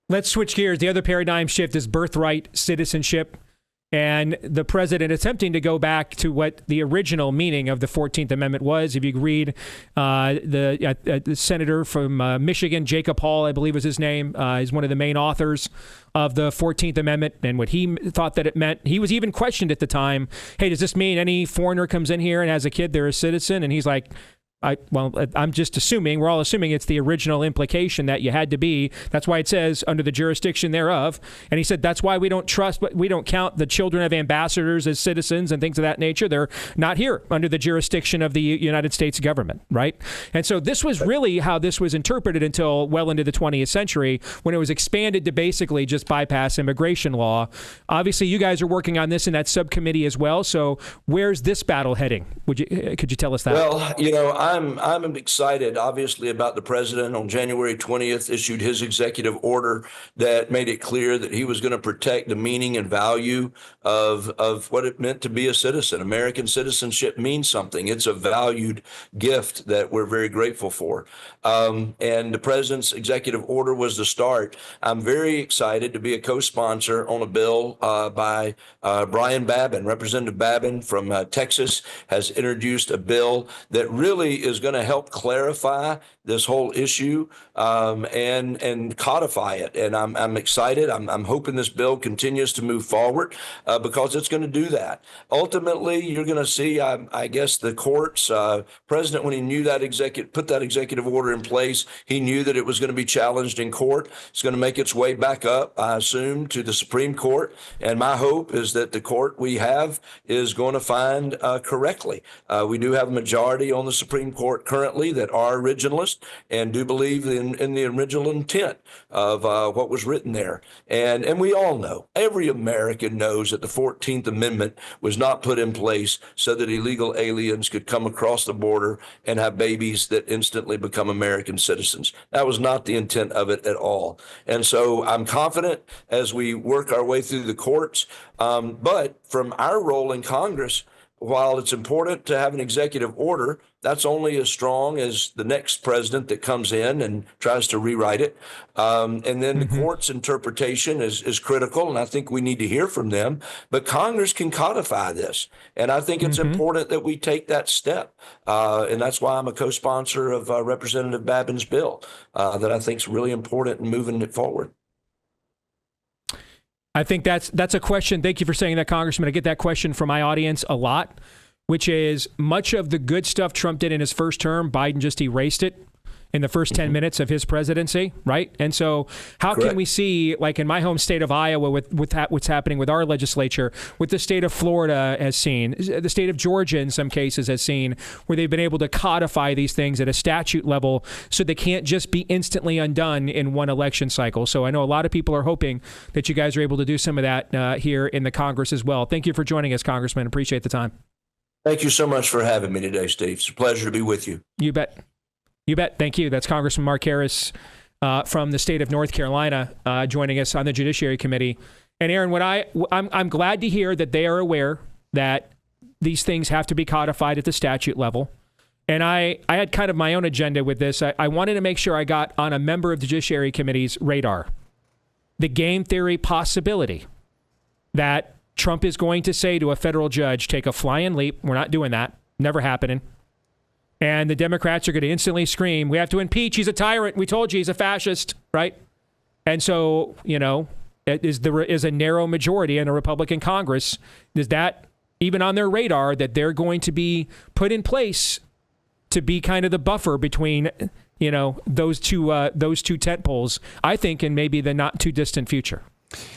Let's switch gears. The other paradigm shift is birthright citizenship. And the president attempting to go back to what the original meaning of the 14th Amendment was. If you read the senator from Michigan, Jacob Hall, I believe was his name, is one of the main authors of the 14th Amendment and what he thought that it meant. He was even questioned at the time, hey, does this mean any foreigner comes in here and has a kid, they're a citizen? And he's like, I'm just assuming, we're all assuming it's the original implication that you had to be. That's why it says under the jurisdiction thereof. And he said that's why we don't count the children of ambassadors as citizens and things of that nature. They're not here under the jurisdiction of the United States government, right? And so this was really how this was interpreted until well into the 20th century, when it was expanded to basically just bypass immigration law. Obviously, you guys are working on this in that subcommittee as well. So where's this battle heading? Could you tell us that?
Well, you know, I'm excited, obviously, about the president on January 20th issued his executive order that made it clear that he was going to protect the meaning and value of what it meant to be a citizen. American citizenship means something. It's a valued gift that we're very grateful for. And the president's executive order was the start. I'm very excited to be a co-sponsor on a bill by Brian Babin. Representative Babin from Texas has introduced a bill that really is going to help clarify this whole issue and codify it. And I'm excited. I'm hoping this bill continues to move forward because it's going to do that. Ultimately, you're going to see, I guess, the courts. President, when he knew that put that executive order in place, he knew that it was going to be challenged in court. It's going to make its way back up, I assume, to the Supreme Court. And my hope is that the court we have is going to find correctly. We do have a majority on the Supreme Court currently that are originalists and do believe in the original intent of what was written there. And we all know, every American knows that the 14th Amendment was not put in place so that illegal aliens could come across the border and have babies that instantly become American citizens. That was not the intent of it at all. And so I'm confident as we work our way through the courts, but from our role in Congress, while it's important to have an executive order, that's only as strong as the next president that comes in and tries to rewrite it. And then the court's interpretation is critical, and I think we need to hear from them. But Congress can codify this, and I think it's important that we take that step. And that's why I'm a co-sponsor of Representative Babin's bill that I think is really important in moving it forward.
I think that's a question. Thank you for saying that, Congressman. I get that question from my audience a lot, which is much of the good stuff Trump did in his first term, Biden just erased it in the first 10 minutes of his presidency, right? And so how can we see, like in my home state of Iowa, with what's happening with our legislature, with the state of Florida has seen, the state of Georgia in some cases has seen, where they've been able to codify these things at a statute level so they can't just be instantly undone in one election cycle. So I know a lot of people are hoping that you guys are able to do some of that here in the Congress as well. Thank you for joining us, Congressman. Appreciate the time.
Thank you so much for having me today, Steve. It's a pleasure to be with you.
You bet. You bet. Thank you. That's Congressman Mark Harris from the state of North Carolina joining us on the Judiciary Committee. And Aaron, I'm glad to hear that they are aware that these things have to be codified at the statute level. And I had kind of my own agenda with this. I wanted to make sure I got on a member of the Judiciary Committee's radar the game theory possibility that Trump is going to say to a federal judge, take a flying leap. We're not doing that. Never happening. And the Democrats are going to instantly scream, we have to impeach. He's a tyrant. We told you he's a fascist, right? And so, there is a narrow majority in a Republican Congress. Is that even on their radar that they're going to be put in place to be kind of the buffer between, those two tent poles, I think, in maybe the not too distant future?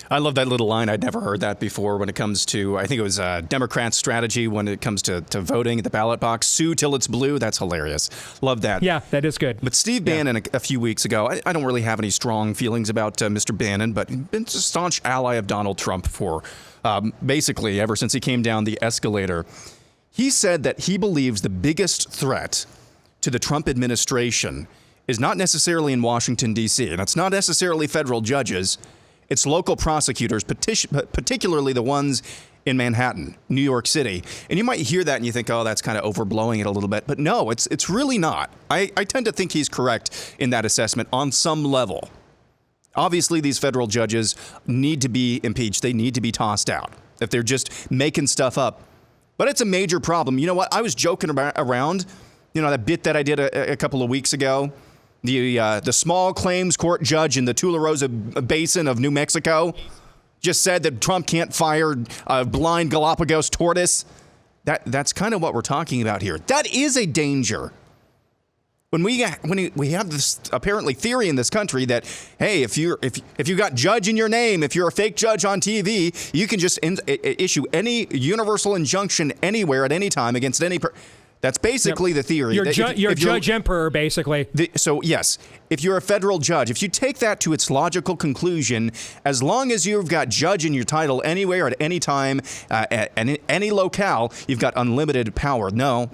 I love that little line. I'd never heard that before when it comes to, I think it was Democrats' strategy when it comes to voting at the ballot box. Sue till it's blue. That's hilarious. Love that.
Yeah, that is good.
But Steve Bannon, a few weeks ago, I don't really have any strong feelings about Mr. Bannon, but he's been a staunch ally of Donald Trump for basically ever since he came down the escalator. He said that he believes the biggest threat to the Trump administration is not necessarily in Washington, D.C., and it's not necessarily federal judges. It's local prosecutors, particularly the ones in Manhattan, New York City. And you might hear that and you think, oh, that's kind of overblowing it a little bit. But no, it's really not. I tend to think he's correct in that assessment on some level. Obviously, these federal judges need to be impeached. They need to be tossed out if they're just making stuff up. But it's a major problem. You know what? I was joking around, that bit that I did a couple of weeks ago. The small claims court judge in the Tularosa Basin of New Mexico just said that Trump can't fire a blind Galapagos tortoise. That's kind of what we're talking about here. That is a danger. When we have this apparently theory in this country that, hey, if you got judge in your name, if you're a fake judge on TV, you can just issue any universal injunction anywhere at any time against any person. That's basically the theory.
You're judge emperor, basically.
So, yes, if you're a federal judge, if you take that to its logical conclusion, as long as you've got judge in your title anywhere at any time, at any locale, you've got unlimited power. No.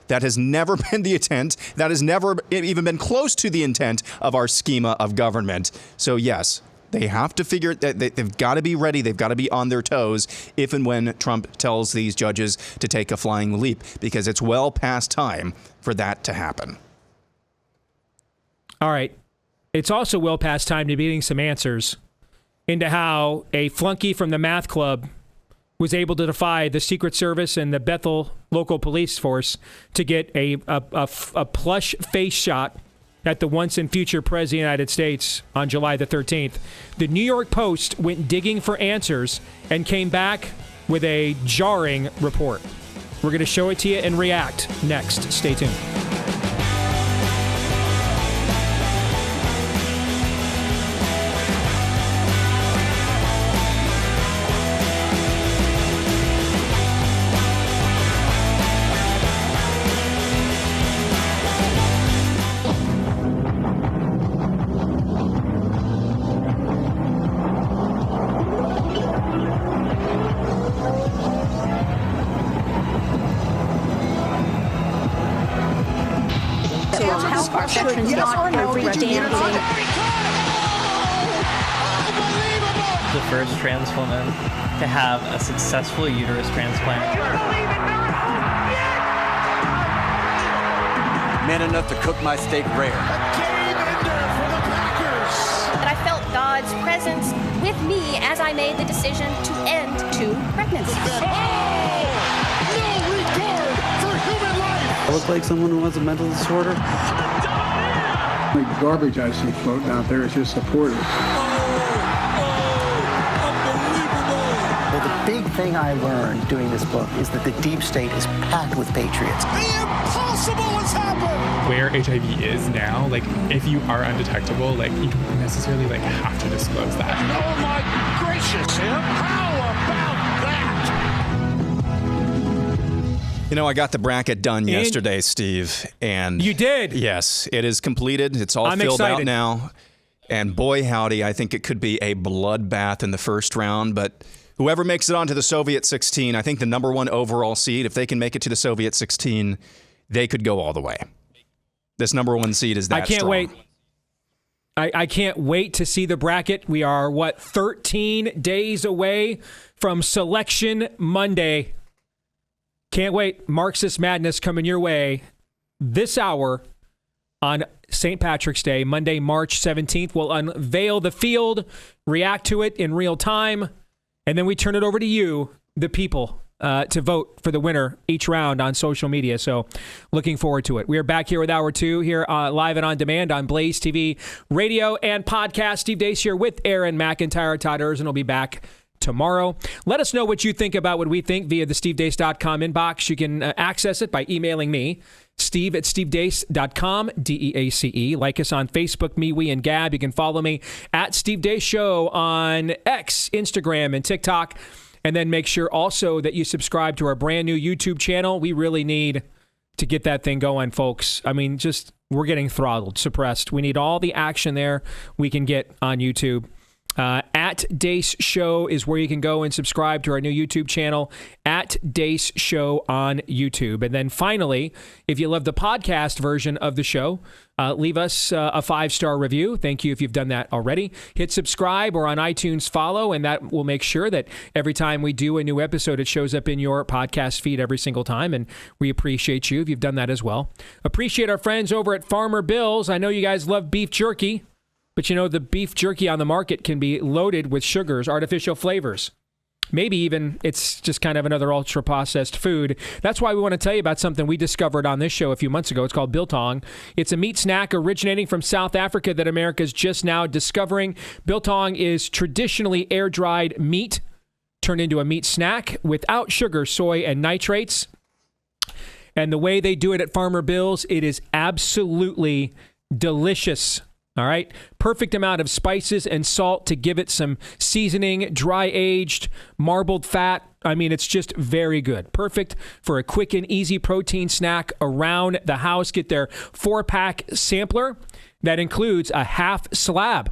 That has never been the intent. That has never even been close to the intent of our schema of government. So, yes. They have to figure that they've got to be ready. They've got to be on their toes if and when Trump tells these judges to take a flying leap, because it's well past time for that to happen.
All right. It's also well past time to be getting some answers into how a flunky from the math club was able to defy the Secret Service and the Bethel local police force to get a plush face shot at the once and future President of the United States on July the 13th. The New York Post went digging for answers and came back with a jarring report. We're going to show it to you and react next. Stay tuned.
The first trans woman to have a successful uterus transplant.
Man enough to cook my steak rare.
But I felt God's presence with me as I made the decision to end 2 pregnancies.
No regard for human life!
I look like someone who has a mental disorder.
The garbage I see floating out there is just supporters.
Well, the big thing I learned doing this book is that the deep state is packed with patriots.
The impossible has happened!
Where HIV is now, if you are undetectable, you don't necessarily, have to disclose that.
Oh my gracious, Tim! How about that?
I got the bracket done yesterday, Steve, and
you did?
Yes, it is completed. It's all filled out now. And boy, howdy, I think it could be a bloodbath in the first round, but whoever makes it onto the Soviet 16, I think the number 1 overall seed, if they can make it to the Soviet 16, they could go all the way. This number 1 seed is that
I can't
strong.
wait. I can't wait to see the bracket. We are, 13 days away from Selection Monday. Can't wait. Marxist Madness coming your way this hour on St. Patrick's Day, Monday, March 17th. We'll unveil the field, react to it in real time, and then we turn it over to you, the people, to vote for the winner each round on social media. So looking forward to it. We are back here with Hour 2 here live and on demand on Blaze TV, radio, and podcast. Steve Deace here with Aaron McIntyre. Todd Erzin will be back tomorrow. Let us know what you think about what we think via the stevedeace.com inbox. You can access it by emailing me, steve@stevedeace.com, DEACE. Like us on Facebook, me, we, and Gab. You can follow me at Steve Deace Show on X, Instagram, and TikTok. And then make sure also that you subscribe to our brand new YouTube channel. We really need to get that thing going, folks. I mean, we're getting throttled, suppressed. We need all the action there we can get on YouTube. At Deace Show is where you can go and subscribe to our new YouTube channel, at Deace Show on YouTube. And then finally, if you love the podcast version of the show, leave us a 5-star review. Thank you if you've done that already. Hit subscribe or on iTunes follow, and that will make sure that every time we do a new episode, it shows up in your podcast feed every single time. And we appreciate you if you've done that as well. Appreciate our friends over at Farmer Bill's. I know you guys love beef jerky. But you know, the beef jerky on the market can be loaded with sugars, artificial flavors. Maybe even it's just kind of another ultra-processed food. That's why we want to tell you about something we discovered on this show a few months ago. It's called Biltong. It's a meat snack originating from South Africa that America's just now discovering. Biltong is traditionally air-dried meat turned into a meat snack without sugar, soy, and nitrates. And the way they do it at Farmer Bill's, it is absolutely delicious. All right. Perfect amount of spices and salt to give it some seasoning, dry aged, marbled fat. I mean, it's just very good. Perfect for a quick and easy protein snack around the house. Get their 4-pack sampler that includes a half slab,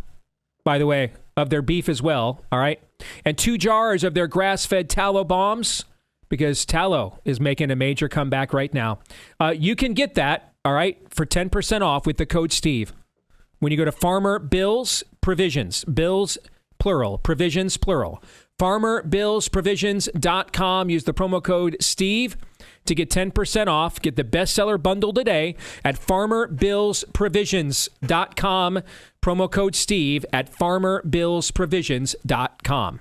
by the way, of their beef as well. All right. And 2 jars of their grass-fed tallow bombs, because tallow is making a major comeback right now. You can get that, all right, for 10% off with the code Steve. When you go to Farmer Bill's Provisions, Bills plural, Provisions plural, FarmerBillsProvisions.com. Use the promo code Steve to get 10% off. Get the bestseller bundle today at FarmerBillsProvisions.com. Promo code Steve at FarmerBillsProvisions.com.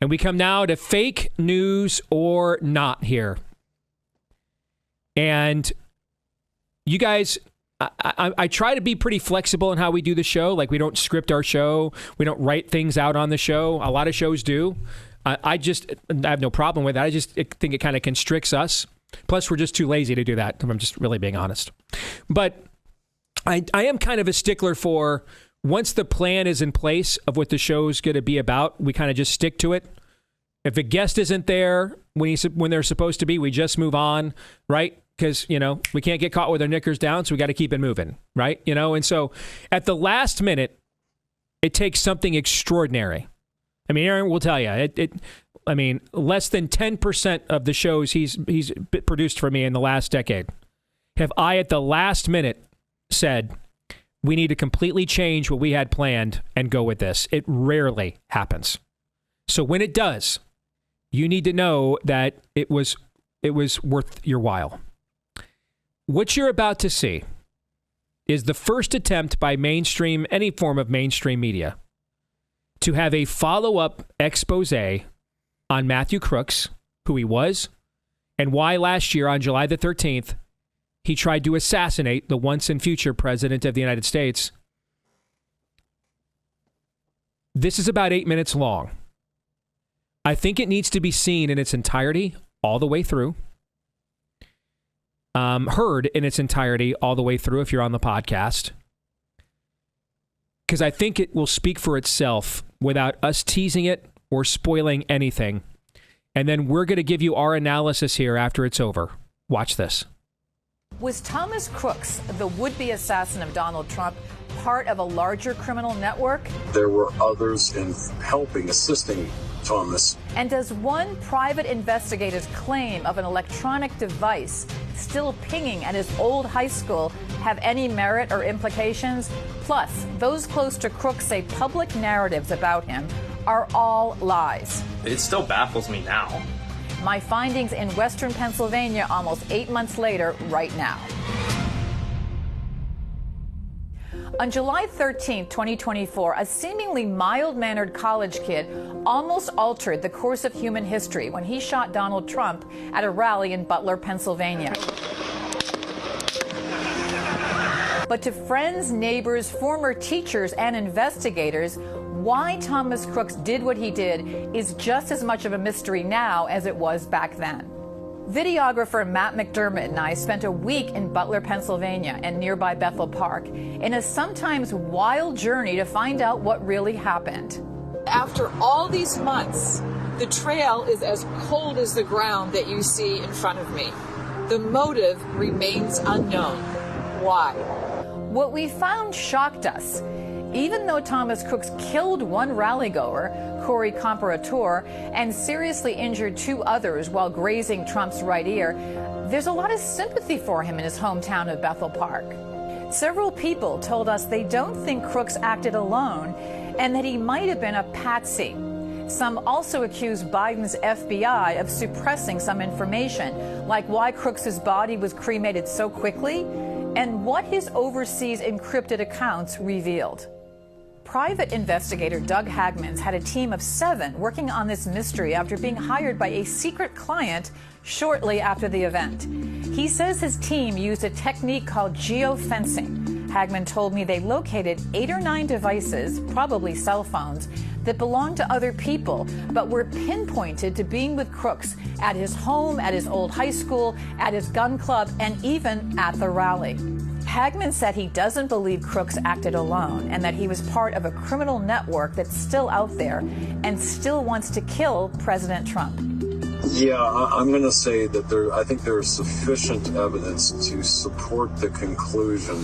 And we come now to fake news or not here. And you guys, I try to be pretty flexible in how we do the show. Like, we don't script our show. We don't write things out on the show. A lot of shows do. I have no problem with that. I think it kind of constricts us. Plus, we're just too lazy to do that, if I'm just really being honest. But I am kind of a stickler for, once the plan is in place of what the show's going to be about, we kind of just stick to it. If a guest isn't there when they're supposed to be, we just move on, right? Because, you know, we can't get caught with our knickers down, so we got to keep it moving, right? You know, and so at the last minute, it takes something extraordinary. I mean, Aaron will tell you, I mean, less than 10% of the shows he's produced for me in the last decade have I, at the last minute, said, we need to completely change what we had planned and go with this. It rarely happens. So when it does, you need to know that it was worth your while. What you're about to see is the first attempt by any form of mainstream media, to have a follow-up expose on Matthew Crooks, who he was, and why last year on July the 13th, he tried to assassinate the once and future president of the United States. This is about 8 minutes long. I think it needs to be seen in its entirety all the way through. Heard in its entirety all the way through if you're on the podcast. Because I think it will speak for itself without us teasing it or spoiling anything. And then we're going to give you our analysis here after it's over. Watch this.
Was Thomas Crooks, the would-be assassin of Donald Trump, part of a larger criminal network?
There were others in helping, assisting Thomas.
And does one private investigator's claim of an electronic device still pinging at his old high school have any merit or implications? Plus, those close to Crooks say public narratives about him are all lies.
It still baffles me now.
My findings in Western Pennsylvania almost 8 months later, right now. On July 13, 2024, a seemingly mild-mannered college kid almost altered the course of human history when he shot Donald Trump at a rally in Butler, Pennsylvania. But to friends, neighbors, former teachers, and investigators, why Thomas Crooks did what he did is just as much of a mystery now as it was back then. Videographer Matt McDermott and I spent a week in Butler, Pennsylvania and nearby Bethel Park in a sometimes wild journey to find out what really happened.
After all these months, the trail is as cold as the ground that you see in front of me. The motive remains unknown. Why?
What we found shocked us. Even though Thomas Crooks killed one rallygoer, Corey Comparator, and seriously injured 2 others while grazing Trump's right ear, there's a lot of sympathy for him in his hometown of Bethel Park. Several people told us they don't think Crooks acted alone and that he might have been a patsy. Some also accused Biden's FBI of suppressing some information, like why Crooks's body was cremated so quickly and what his overseas encrypted accounts revealed. Private investigator Doug Hagmans had a team of 7 working on this mystery after being hired by a secret client shortly after the event. He says his team used a technique called geofencing. Hagman told me they located 8 or 9 devices, probably cell phones, that belonged to other people, but were pinpointed to being with Crooks at his home, at his old high school, at his gun club, and even at the rally. Hagman said he doesn't believe Crooks acted alone and that he was part of a criminal network that's still out there and still wants to kill President Trump.
Yeah, I'm going to say that I think there is sufficient evidence to support the conclusion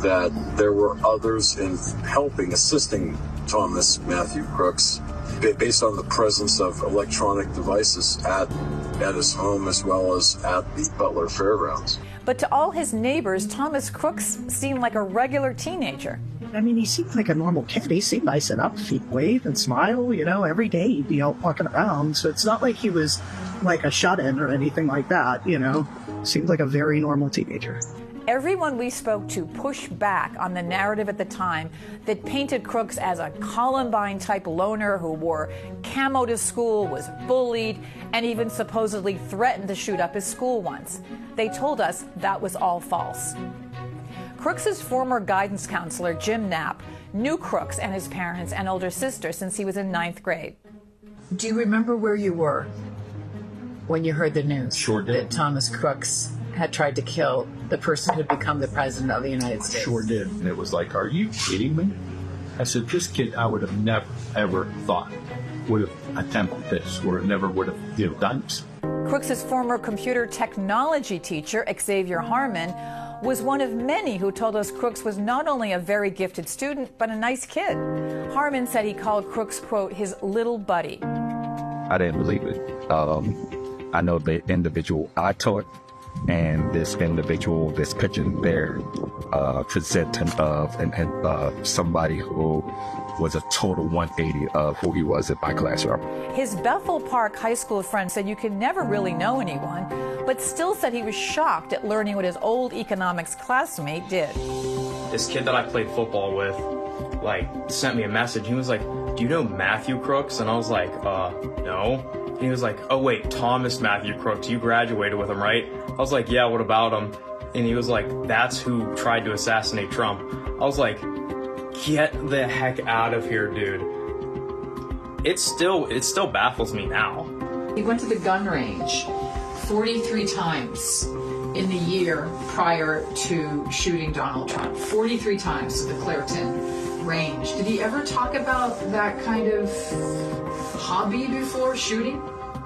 that there were others in assisting Thomas Matthew Crooks based on the presence of electronic devices at his home as well as at the Butler Fairgrounds.
But to all his neighbors, Thomas Crooks seemed like a regular teenager.
I mean, he seemed like a normal kid. He seemed nice enough. He'd wave and smile, every day he'd be out walking around. So it's not like he was like a shut-in or anything like that, Seemed like a very normal teenager.
Everyone we spoke to pushed back on the narrative at the time that painted Crooks as a Columbine-type loner who wore camo to school, was bullied, and even supposedly threatened to shoot up his school once. They told us that was all false. Crooks's former guidance counselor, Jim Knapp, knew Crooks and his parents and older sister since he was in 9th grade.
Do you remember where you were when you heard the news?
Sure did.
That Thomas Crooks had tried to kill the person who'd become the president of the United States?
Sure did. And it was like, are you kidding me? I said, this kid I would have never, ever thought would have attempted this or never would have done this.
Crooks's former computer technology teacher, Xavier Harmon, was one of many who told us Crooks was not only a very gifted student, but a nice kid. Harmon said he called Crooks, quote, his little buddy.
I didn't believe it. I know the individual I taught, and this individual, this picture there, presenting of somebody who was a total 180 of who he was in my classroom.
His Bethel Park high school friend said you could never really know anyone, but still said he was shocked at learning what his old economics classmate did.
This kid that I played football with, sent me a message. He was like, do you know Matthew Crooks? And I was like, no. And he was like, oh wait, Thomas Matthew Crooks, you graduated with him, right? I was like, yeah, what about him? And he was like, that's who tried to assassinate Trump. I was like, get the heck out of here, dude. It still baffles me now.
He went to the gun range 43 times in the year prior to shooting Donald Trump. 43 times to the Clairton range. Did he ever talk about that kind of hobby before shooting?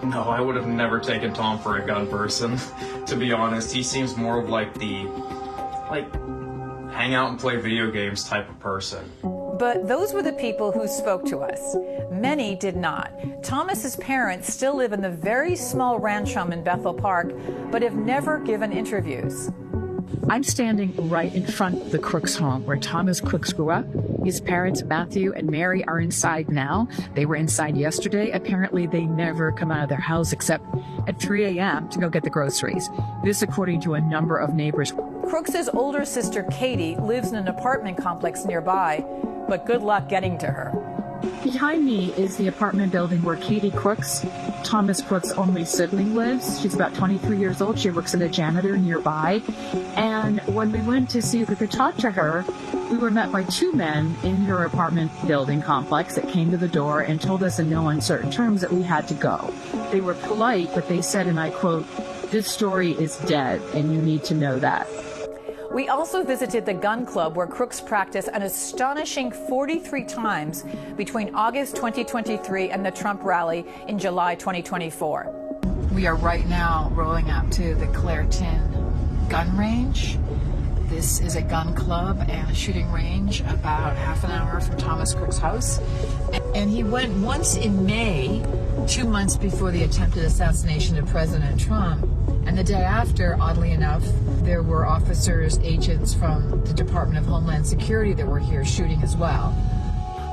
No, I would have never taken Tom for a gun person, to be honest. He seems more of the hang out and play video games type of person.
But those were the people who spoke to us. Many did not. Thomas's parents still live in the very small ranch home in Bethel Park, but have never given interviews.
I'm standing right in front of the Crooks home where Thomas Crooks grew up. His parents, Matthew and Mary, are inside now. They were inside yesterday. Apparently, they never come out of their house except at 3 a.m. to go get the groceries. This according to a number of neighbors.
Crooks's older sister, Katie, lives in an apartment complex nearby, but good luck getting to her.
Behind me is the apartment building where Katie Crooks, Thomas Crooks' only sibling, lives. She's about 23 years old. She works as a janitor nearby. And when we went to see if we could talk to her, we were met by two men in her apartment building complex that came to the door and told us in no uncertain terms that we had to go. They were polite, but they said, and I quote, "This story is dead, and you need to know that."
We also visited the gun club where Crooks practiced an astonishing 43 times between August 2023 and the Trump rally in July 2024.
We are right now rolling up to the Clairton gun range. This is a gun club and a shooting range about half an hour from Thomas Crooks' house. And he went once in May, 2 months before the attempted assassination of President Trump. And the day after, oddly enough, there were officers, agents from the Department of Homeland Security that were here shooting as well.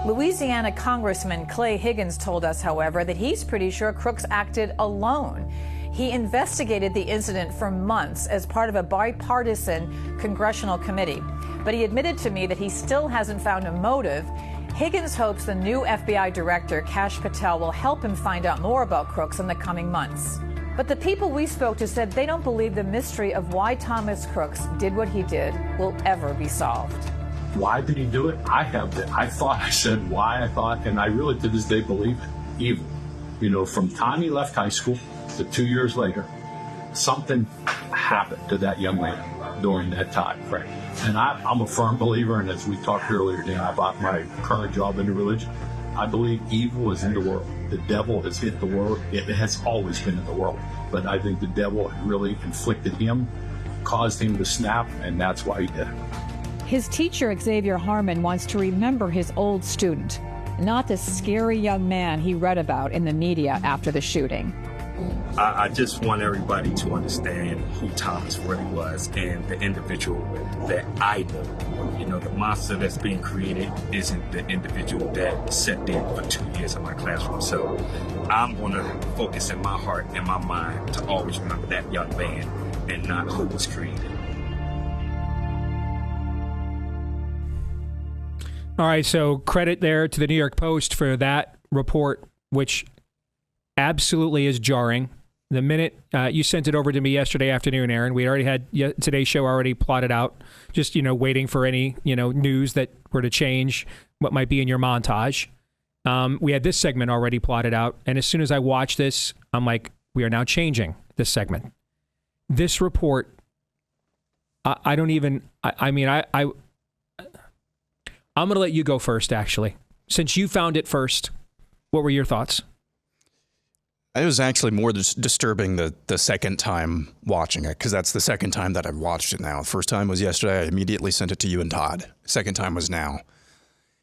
Louisiana Congressman Clay Higgins told us, however, that he's pretty sure Crooks acted alone. He investigated the incident for months as part of a bipartisan congressional committee. But he admitted to me that he still hasn't found a motive. Higgins hopes the new FBI director, Kash Patel, will help him find out more about Crooks in the coming months. But the people we spoke to said they don't believe the mystery of why Thomas Crooks did what he did will ever be solved.
Why did he do it? I said why I thought, and I really to this day believe it. Evil. You know, from time he left high school to 2 years later, something happened to that young man during that time frame. And I'm a firm believer, and as we talked earlier, Dan, about my current job in the religion, I believe evil is in the world. The devil has hit the world. It has always been in the world. But I think the devil really inflicted him, caused him to snap, and that's why he did it.
His teacher, Xavier Harmon, wants to remember his old student, not the scary young man he read about in the media after the shooting.
I just want everybody to understand who Thomas really was and the individual that I know. You know, the monster that's being created isn't the individual that sat there for 2 years in my classroom. So I'm going to focus in my heart and my mind to always remember that young man and not who was created.
All right, so credit there to the New York Post for that report, which absolutely is jarring. The minute you sent it over to me yesterday afternoon, Aaron, we already had today's show already plotted out, just, waiting for any, news that were to change what might be in your montage. We had this segment already plotted out. And as soon as I watched this, I'm like, we are now changing this segment. This report, I'm going to let you go first, actually. Since you found it first, what were your thoughts?
It was actually more disturbing the second time watching it, because that's the second time that I've watched it now. The first time was yesterday. I immediately sent it to you and Todd. Second time was now.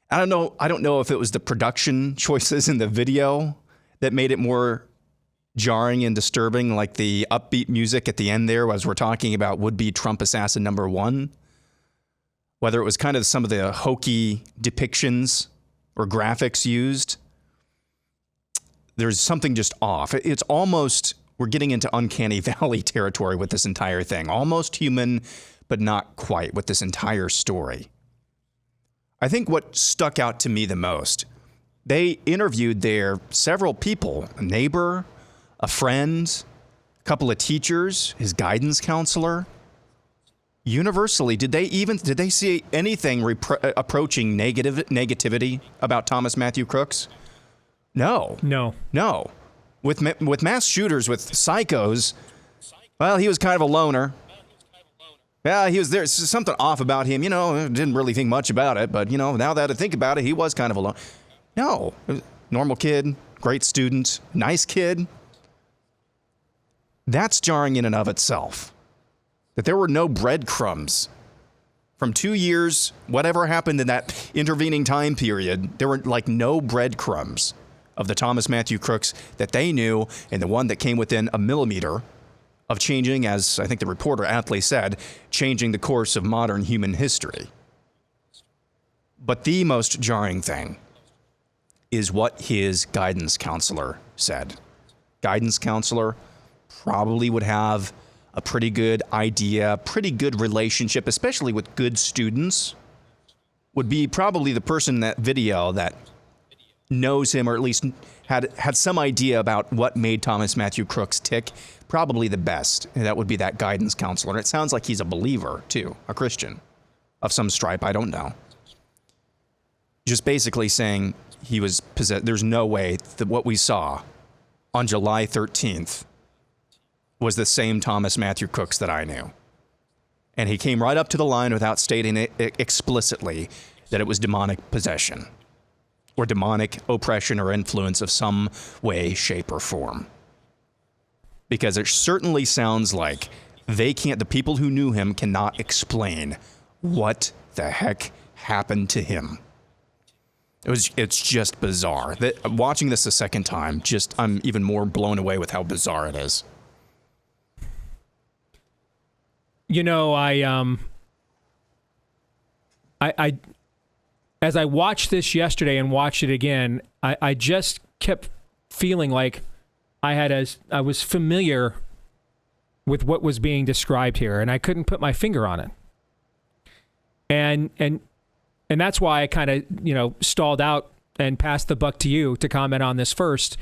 I don't know if it was the production choices in the video that made it more jarring and disturbing, like the upbeat music at the end there as we're talking about would-be Trump assassin number one. Whether it was kind of some of the hokey depictions or graphics used. There's something just off. It's almost, we're getting into uncanny valley territory with this entire thing. Almost human, but not quite with this entire story. I think what stuck out to me the most, they interviewed there several people, a neighbor, a friend, a couple of teachers, his guidance counselor. Universally, did they see anything approaching negativity about Thomas Matthew Crooks? No. With mass shooters, with psychos, well, he was kind of a loner. Yeah, he was there. Something off about him. Didn't really think much about it, but, now that I think about it, he was kind of a loner. No. Normal kid, great student, nice kid. That's jarring in and of itself. That there were no breadcrumbs. From 2 years, whatever happened in that intervening time period, there were no breadcrumbs of the Thomas Matthew Crooks that they knew, and the one that came within a millimeter of changing, as I think the reporter aptly said, changing the course of modern human history. But the most jarring thing is what his guidance counselor said. Guidance counselor probably would have a pretty good idea, pretty good relationship, especially with good students, would be probably the person in that video that knows him, or at least had some idea about what made Thomas Matthew Crooks tick, probably the best. And that would be that guidance counselor. And it sounds like he's a believer, too, a Christian of some stripe, I don't know. Just basically saying he was possessed. There's no way that what we saw on July 13th was the same Thomas Matthew Crooks that I knew. And he came right up to the line without stating it explicitly that it was demonic possession or demonic oppression or influence of some way, shape, or form. Because it certainly sounds like the people who knew him cannot explain what the heck happened to him. It's just bizarre. Watching this a second time, I'm even more blown away with how bizarre it is.
You know, I as I watched this yesterday and watched it again, I just kept feeling like I was familiar with what was being described here, and I couldn't put my finger on it. And that's why I kind of, stalled out and passed the buck to you to comment on this first.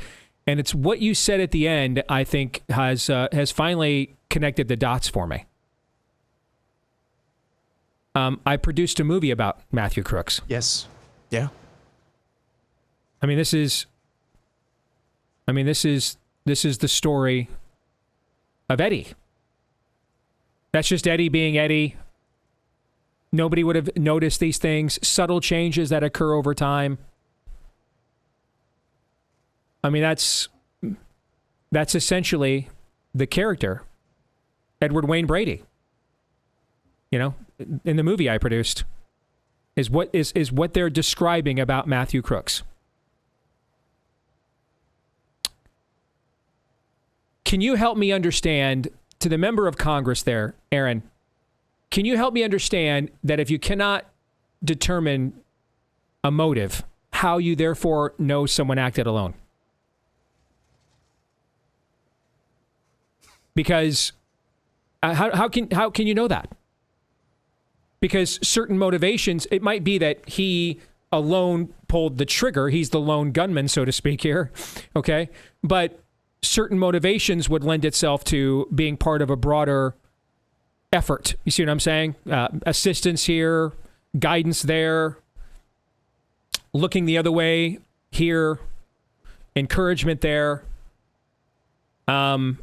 And it's what you said at the end, I think, has finally connected the dots for me. I produced a movie about Matthew Crooks.
Yes. Yeah.
This is the story of Eddie. That's just Eddie being Eddie. Nobody would have noticed these things, subtle changes that occur over time. That's essentially the character, Edward Wayne Brady. In the movie I produced, is what they're describing about Matthew Crooks. Can you help me understand, to the member of Congress there, Aaron, can you help me understand that if you cannot determine a motive, how you therefore know someone acted alone? Because how can you know that? Because certain motivations, it might be that he alone pulled the trigger. He's the lone gunman, so to speak here. Okay. But certain motivations would lend itself to being part of a broader effort. You see what I'm saying? Assistance here, guidance there, looking the other way here, encouragement there. How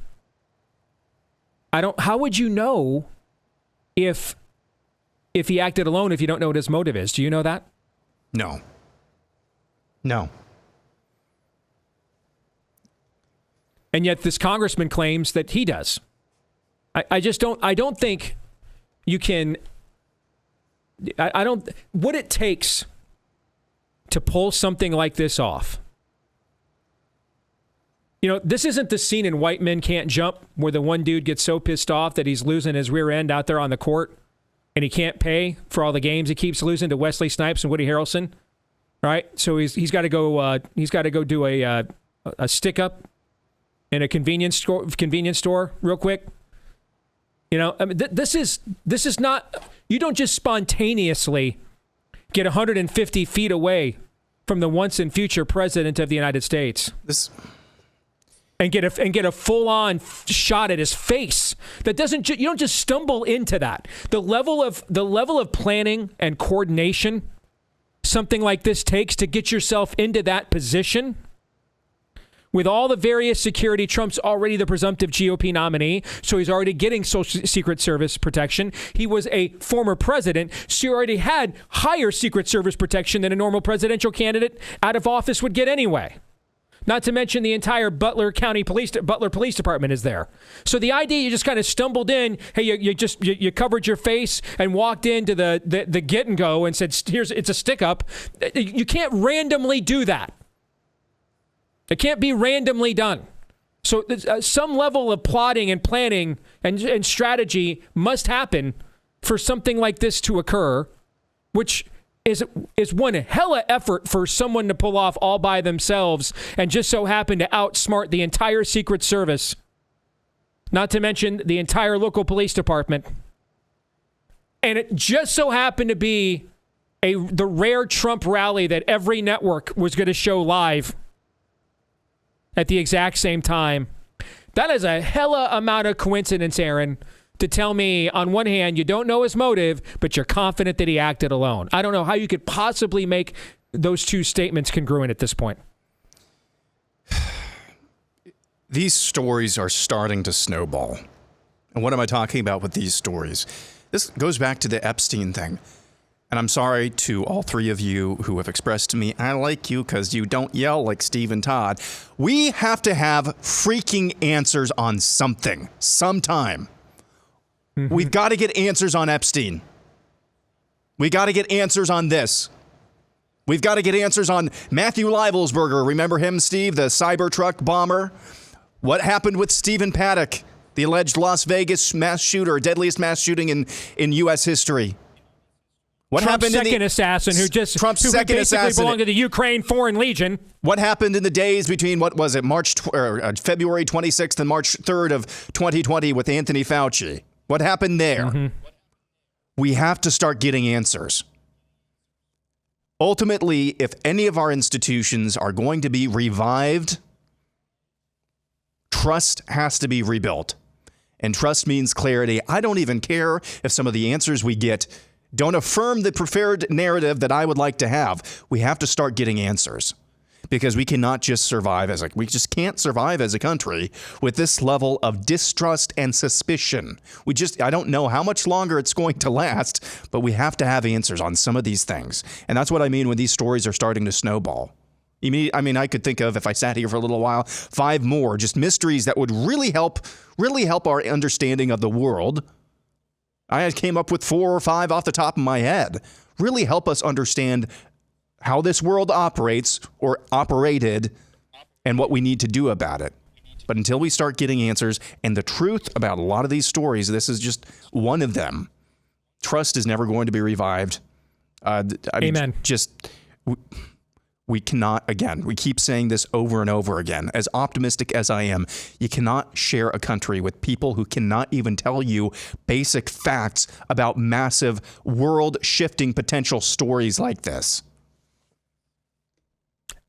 would you know if he acted alone if you don't know what his motive is? Do you know that?
No.
And yet this congressman claims that he does. I don't think you can, what it takes to pull something like this off. This isn't the scene in White Men Can't Jump where the one dude gets so pissed off that he's losing his rear end out there on the court and he can't pay for all the games he keeps losing to Wesley Snipes and Woody Harrelson. Right? So he's got to go do a stick up in a convenience store real quick. This is not, you don't just spontaneously get 150 feet away from the once and future president of the United States. And get a full-on shot at his face. You don't just stumble into that. The level of planning and coordination something like this takes to get yourself into that position. With all the various security, Trump's already the presumptive GOP nominee, so he's already getting Secret Service protection. He was a former president, so he already had higher Secret Service protection than a normal presidential candidate out of office would get anyway. Not to mention the entire Butler Police Department is there. So the idea you just kind of stumbled in, hey, you covered your face and walked into the get and go and said, it's a stick up. You can't randomly do that. It can't be randomly done. So some level of plotting and planning and strategy must happen for something like this to occur, which is one hella effort for someone to pull off all by themselves and just so happen to outsmart the entire Secret Service, not to mention the entire local police department. And it just so happened to be the rare Trump rally that every network was going to show live at the exact same time. That is a hella amount of coincidence, Aaron, to tell me, on one hand, you don't know his motive, but you're confident that he acted alone. I don't know how you could possibly make those two statements congruent at this point.
These stories are starting to snowball. And what am I talking about with these stories? This goes back to the Epstein thing. And I'm sorry to all three of you who have expressed to me, I like you because you don't yell like Steve and Todd. We have to have freaking answers on something, sometime. Mm-hmm. We've got to get answers on Epstein. We got to get answers on this. We've got to get answers on Matthew Leibelsberger. Remember him, Steve, the Cybertruck bomber? What happened with Stephen Paddock, the alleged Las Vegas mass shooter, deadliest mass shooting in U.S. history? What
Trump's
happened
second assassin who basically belonged to the Ukraine Foreign Legion.
What happened in the days between, February 26th and March 3rd of 2020 with Anthony Fauci? What happened there? Mm-hmm. We have to start getting answers. Ultimately, if any of our institutions are going to be revived, trust has to be rebuilt. And trust means clarity. I don't even care if some of the answers we get don't affirm the preferred narrative that I would like to have. We have to start getting answers because we cannot just survive we just can't survive as a country with this level of distrust and suspicion. I don't know how much longer it's going to last, but we have to have answers on some of these things. And that's what I mean when these stories are starting to snowball. I could think of, if I sat here for a little while, 5 more just mysteries that would really help our understanding of the world. I came up with 4 or 5 off the top of my head. Really help us understand how this world operates or operated and what we need to do about it. But until we start getting answers and the truth about a lot of these stories, this is just one of them. Trust is never going to be revived.
Amen.
We cannot, again, we keep saying this over and over again. As optimistic as I am, you cannot share a country with people who cannot even tell you basic facts about massive world-shifting potential stories like this.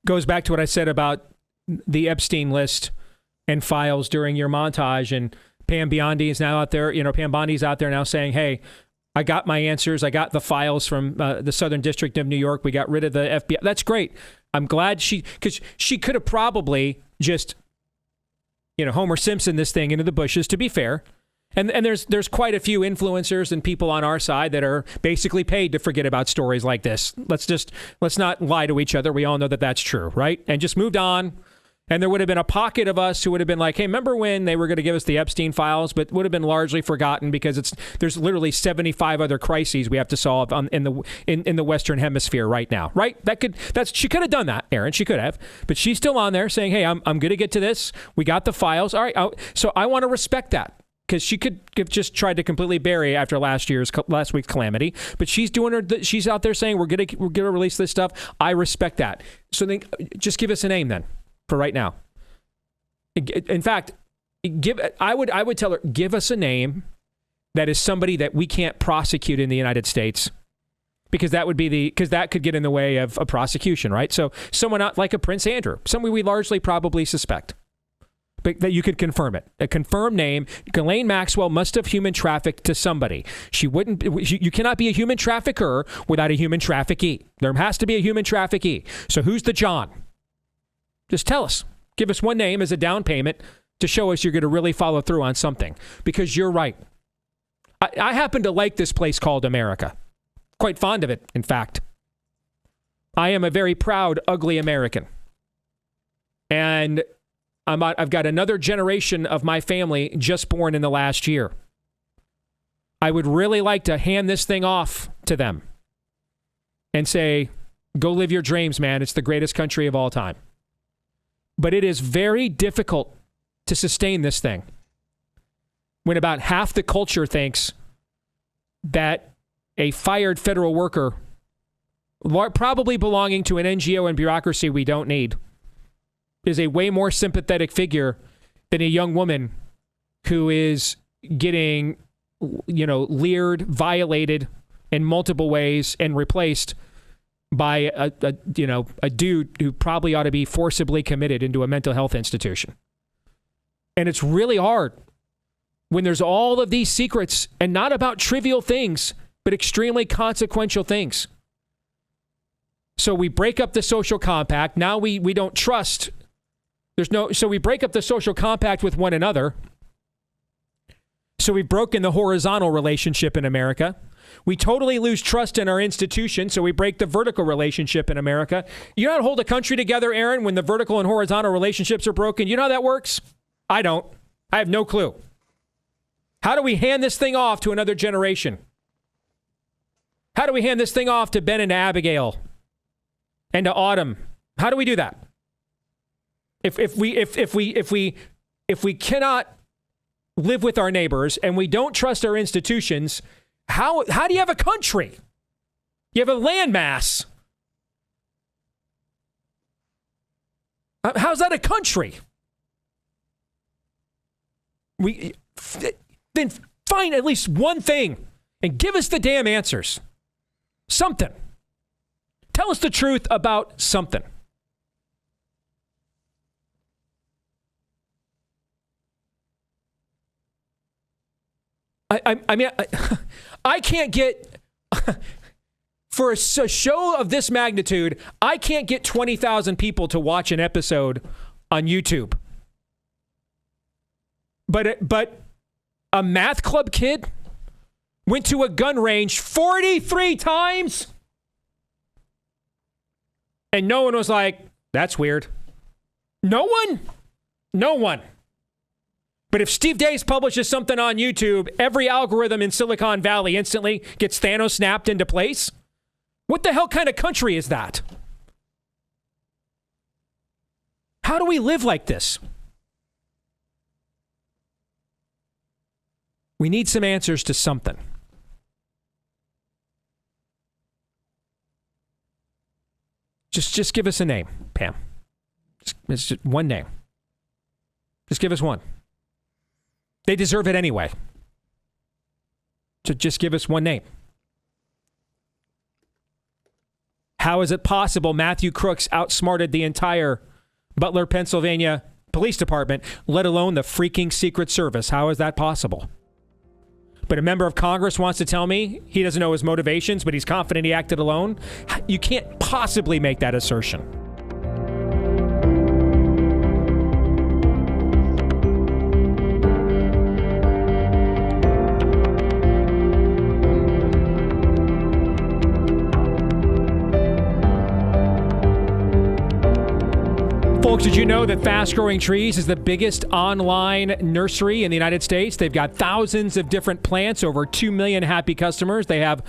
Goes back to what I said about the Epstein list and files during your montage, and Pam Bondi is now out there. Pam Bondi's out there now saying, hey, I got my answers. I got the files from the Southern District of New York. We got rid of the FBI. That's great. I'm glad because she could have probably just, Homer Simpson this thing into the bushes, to be fair. And there's quite a few influencers and people on our side that are basically paid to forget about stories like this. Let's not lie to each other. We all know that that's true, right? And just moved on. And there would have been a pocket of us who would have been like, hey, remember when they were going to give us the Epstein files, but would have been largely forgotten because there's literally 75 other crises we have to solve in the Western Hemisphere right now, right? She could have done that, Aaron. She could have, but she's still on there saying, hey, I'm going to get to this. We got the files. All right. So I want to respect that. Because she could have just tried to completely bury after last week's calamity, but she's she's out there saying we're gonna release this stuff. I respect that. So then, just give us a name then for right now. In fact, I would tell her, give us a name that is somebody that we can't prosecute in the United States, because that could get in the way of a prosecution, right? So someone not like a Prince Andrew, somebody we largely probably suspect. But that you could confirm it. A confirmed name. Ghislaine Maxwell must have human trafficked to somebody. You cannot be a human trafficker without a human traffickee. There has to be a human traffickee. So who's the John? Just tell us. Give us one name as a down payment to show us you're going to really follow through on something. Because you're right. I happen to like this place called America. Quite fond of it, in fact. I am a very proud, ugly American. And I've got another generation of my family just born in the last year. I would really like to hand this thing off to them and say, go live your dreams, man. It's the greatest country of all time. But it is very difficult to sustain this thing when about half the culture thinks that a fired federal worker, probably belonging to an NGO and bureaucracy we don't need, is a way more sympathetic figure than a young woman who is getting, leered, violated in multiple ways and replaced by a dude who probably ought to be forcibly committed into a mental health institution. And it's really hard when there's all of these secrets, and not about trivial things, but extremely consequential things. So we break up the social compact. Now we don't trust. So we break up the social compact with one another. So we've broken the horizontal relationship in America. We totally lose trust in our institutions, so we break the vertical relationship in America. You know how to hold a country together, Aaron, when the vertical and horizontal relationships are broken? You know how that works? I don't. I have no clue. How do we hand this thing off to another generation? How do we hand this thing off to Ben and to Abigail and to Autumn? How do we do that? If we cannot live with our neighbors and we don't trust our institutions, how do you have a country? You have a landmass. How's that a country? Then find at least one thing and give us the damn answers. Something. Tell us the truth about something. I can't get, for a show of this magnitude, I can't get 20,000 people to watch an episode on YouTube. But a math club kid went to a gun range 43 times, and no one was like, that's weird. No one. But if Steve Deace publishes something on YouTube, every algorithm in Silicon Valley instantly gets Thanos snapped into place. What the hell kind of country is that? How do we live like this? We need some answers to something. Just give us a name, Pam. Just one name. Just give us one. They deserve it anyway. So just give us one name. How is it possible Matthew Crooks outsmarted the entire Butler, Pennsylvania Police Department, let alone the freaking Secret Service? How is that possible? But a member of Congress wants to tell me he doesn't know his motivations, but he's confident he acted alone? You can't possibly make that assertion. Folks, did you know that Fast Growing Trees is the biggest online nursery in the United States? They've got thousands of different plants, over 2 million happy customers. They have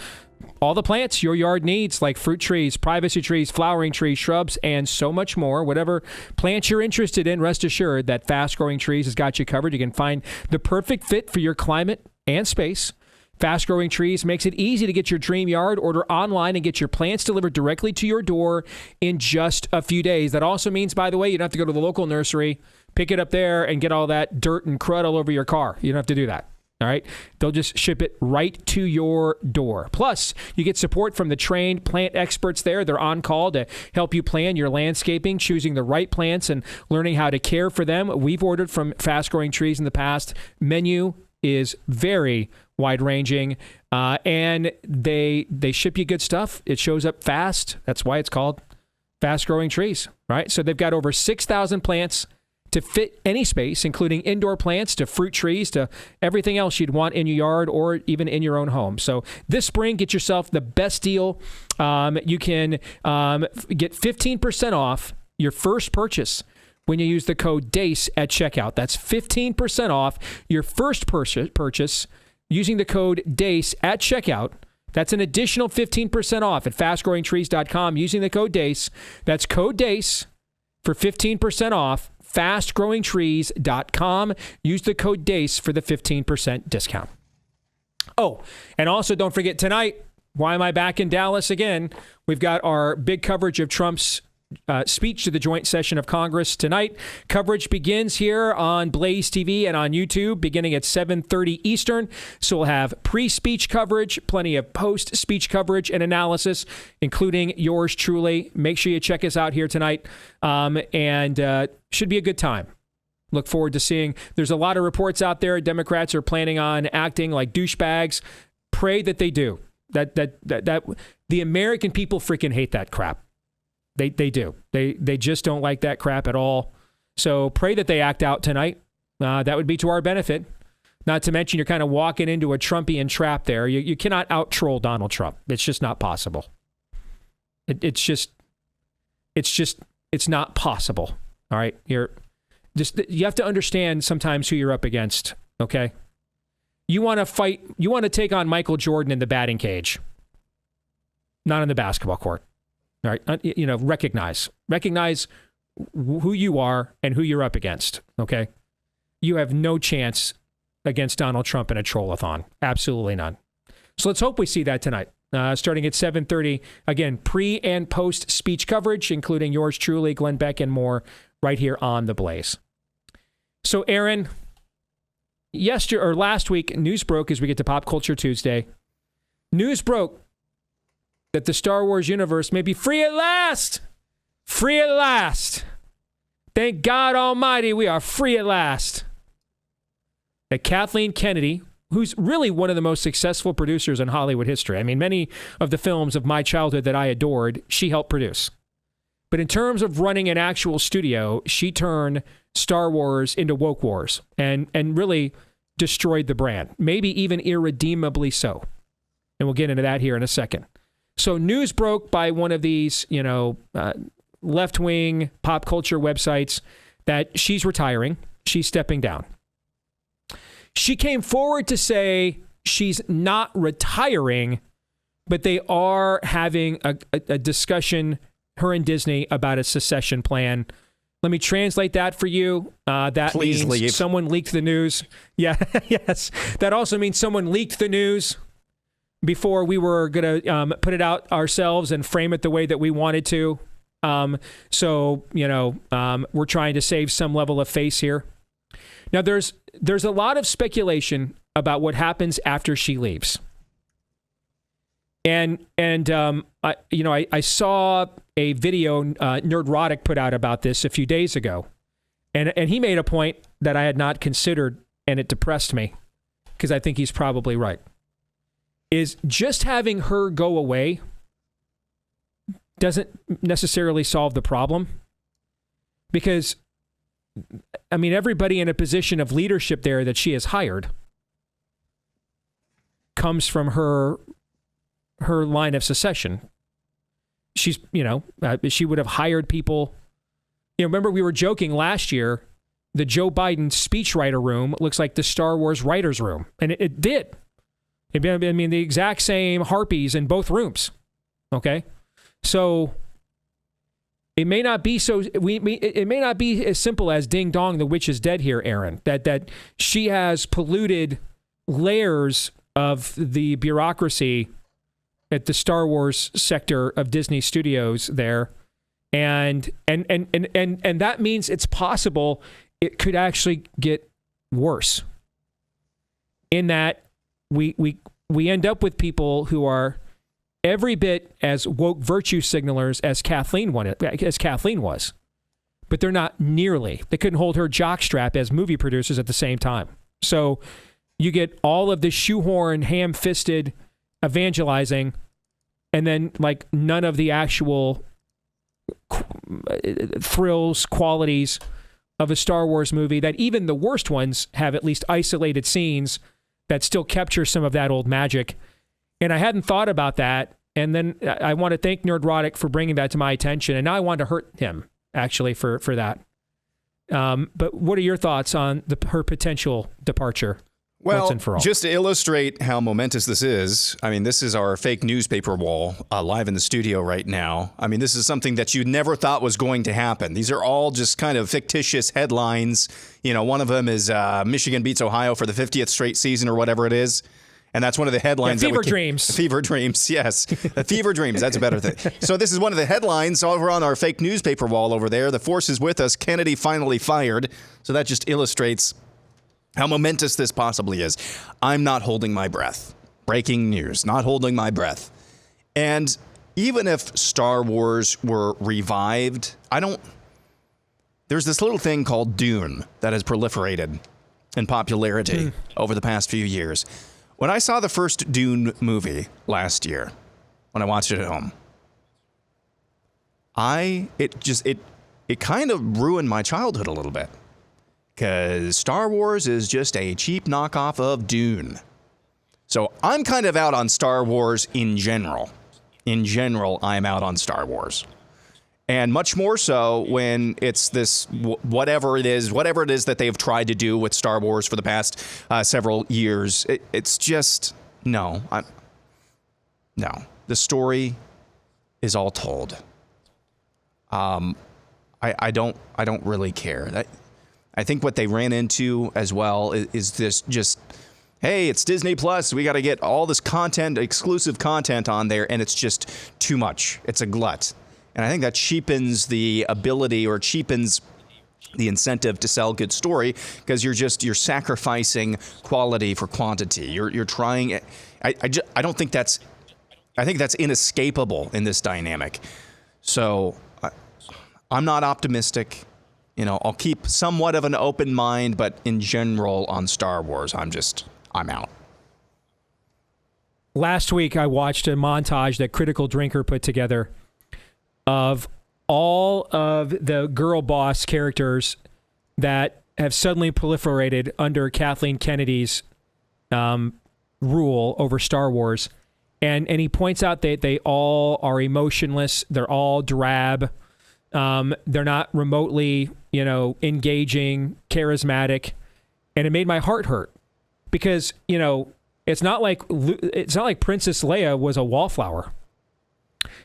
all the plants your yard needs, like fruit trees, privacy trees, flowering trees, shrubs, and so much more. Whatever plants you're interested in, rest assured that Fast Growing Trees has got you covered. You can find the perfect fit for your climate and space. Fast Growing Trees makes it easy to get your dream yard. Order online and get your plants delivered directly to your door in just a few days. That also means, by the way, you don't have to go to the local nursery, pick it up there, and get all that dirt and crud all over your car. You don't have to do that. All right? They'll just ship it right to your door. Plus, you get support from the trained plant experts there. They're on call to help you plan your landscaping, choosing the right plants, and learning how to care for them. We've ordered from Fast Growing Trees in the past. Menu is very wide-ranging, and they ship you good stuff. It shows up fast. That's why it's called Fast Growing Trees, right? So they've got over 6,000 plants to fit any space, including indoor plants to fruit trees to everything else you'd want in your yard or even in your own home. So this spring, get yourself the best deal. You can get 15% off your first purchase when you use the code DACE at checkout. That's 15% off your first purchase using the code DACE at checkout. That's an additional 15% off at fastgrowingtrees.com using the code DACE. That's code DACE for 15% off fastgrowingtrees.com. Use the code DACE for the 15% discount. Oh, and also don't forget tonight, why am I back in Dallas again? We've got our big coverage of Trump's speech to the joint session of Congress tonight. Coverage begins here on Blaze TV and on YouTube beginning at 7:30 Eastern. So we'll have pre-speech coverage, plenty of post-speech coverage and analysis, including yours truly. Make sure you check us out here tonight, and should be a good time. Look forward to seeing. There's a lot of reports out there. Democrats are planning on acting like douchebags. Pray that they do. That the American people freaking hate that crap. They do. They just don't like that crap at all. So pray that they act out tonight. That would be to our benefit. Not to mention you're kind of walking into a Trumpian trap there. You cannot out-troll Donald Trump. It's just not possible. It's not possible. All right? You have to understand sometimes who you're up against, okay? You want to fight, you want to take on Michael Jordan in the batting cage, not in the basketball court. All right, recognize who you are and who you're up against, okay? You have no chance against Donald Trump in a trollathon. Absolutely none. So let's hope we see that tonight, starting at 7:30. Again, pre- and post-speech coverage, including yours truly, Glenn Beck, and more, right here on The Blaze. So, Aaron, last week, news broke as we get to Pop Culture Tuesday. News broke that the Star Wars universe may be free at last. Free at last. Thank God Almighty, we are free at last. That Kathleen Kennedy, who's really one of the most successful producers in Hollywood history. I mean, many of the films of my childhood that I adored, she helped produce. But in terms of running an actual studio, she turned Star Wars into woke wars and really destroyed the brand, maybe even irredeemably so. And we'll get into that here in a second. So news broke by one of these, left-wing pop culture websites that she's retiring. She's stepping down. She came forward to say she's not retiring, but they are having a discussion, her and Disney, about a secession plan. Let me translate that for you. That
Please
means
leave.
Someone leaked the news. Yeah, yes. That also means someone leaked the news before we were going to put it out ourselves and frame it the way that we wanted to. We're trying to save some level of face here. Now, there's a lot of speculation about what happens after she leaves. I saw a video Nerdrotic put out about this a few days ago. And he made a point that I had not considered, and it depressed me because I think he's probably right. Is just having her go away doesn't necessarily solve the problem. Because, I mean, everybody in a position of leadership there that she has hired comes from her line of succession. She's, she would have hired people. Remember we were joking last year, the Joe Biden speechwriter room looks like the Star Wars writer's room. And it did. I mean, the exact same harpies in both rooms. Okay? So it may not be it may not be as simple as ding dong, the witch is dead here, Aaron. That she has polluted layers of the bureaucracy at the Star Wars sector of Disney Studios there. And that means it's possible it could actually get worse. In that we end up with people who are every bit as woke virtue signalers as Kathleen was. But they're not nearly. They couldn't hold her jockstrap as movie producers at the same time. So you get all of the shoehorn, ham-fisted evangelizing, and then like none of the actual thrills, qualities of a Star Wars movie that even the worst ones have at least isolated scenes that still capture some of that old magic. And I hadn't thought about that. And then I want to thank Nerdrotic for bringing that to my attention. And now I want to hurt him, actually, for that. But what are your thoughts on her potential departure? once and for all.
Just to illustrate how momentous this is, I mean, this is our fake newspaper wall live in the studio right now. I mean, this is something that you never thought was going to happen. These are all just kind of fictitious headlines. You know, one of them is Michigan beats Ohio for the 50th straight season or whatever it is. And that's one of the headlines.
Fever dreams.
Fever dreams, yes. Fever dreams, that's a better thing. So this is one of the headlines over on our fake newspaper wall over there. The force is with us. Kennedy finally fired. So that just illustrates how momentous this possibly is. I'm not holding my breath. Breaking news, not holding my breath. And even if Star Wars were revived, there's this little thing called Dune that has proliferated in popularity over the past few years. When I saw the first Dune movie last year, when I watched it at home, it kind of ruined my childhood a little bit. Because Star Wars is just a cheap knockoff of Dune. So I'm kind of out on Star Wars in general. In general, I'm out on Star Wars. And much more so when it's this whatever it is that they've tried to do with Star Wars for the past several years. It's just, no. The story is all told. I don't really care. I think what they ran into as well is this just, hey, it's Disney Plus. We got to get all this content, exclusive content on there, and it's just too much. It's a glut. And I think that cheapens the ability or cheapens the incentive to sell a good story because you're sacrificing quality for quantity. You're trying. I think that's inescapable in this dynamic. So I'm not optimistic. You know, I'll keep somewhat of an open mind, but in general on Star Wars, I'm out.
Last week, I watched a montage that Critical Drinker put together of all of the girl boss characters that have suddenly proliferated under Kathleen Kennedy's rule over Star Wars. And he points out that they all are emotionless. They're all drab. They're not remotely, engaging, charismatic, and it made my heart hurt because, it's not like Princess Leia was a wallflower.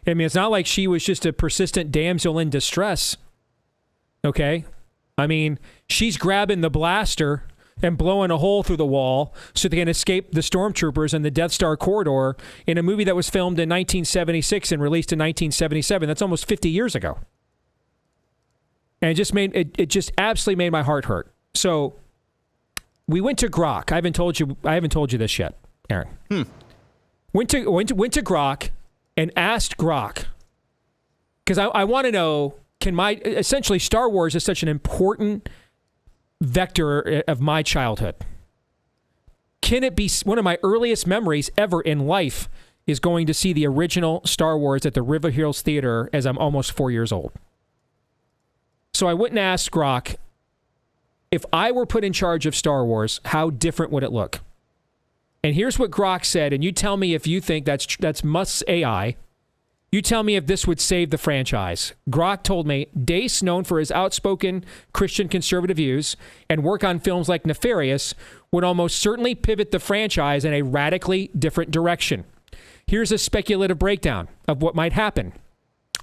I mean, it's not like she was just a persistent damsel in distress. Okay, I mean, she's grabbing the blaster and blowing a hole through the wall so they can escape the stormtroopers in the Death Star corridor in a movie that was filmed in 1976 and released in 1977. That's almost 50 years ago. And it just absolutely made my heart hurt. So we went to Grok. I haven't told you this yet, Aaron. Went to Grok and asked Grok because I want to know, essentially Star Wars is such an important vector of my childhood. Can it be one of my earliest memories ever in life is going to see the original Star Wars at the River Hills Theater as I'm almost 4 years old? So I went and asked Grok, if I were put in charge of Star Wars, how different would it look? And here's what Grok said, and you tell me if you think that's Musk's AI. You tell me if this would save the franchise. Grok told me, Deace, known for his outspoken Christian conservative views and work on films like Nefarious, would almost certainly pivot the franchise in a radically different direction. Here's a speculative breakdown of what might happen.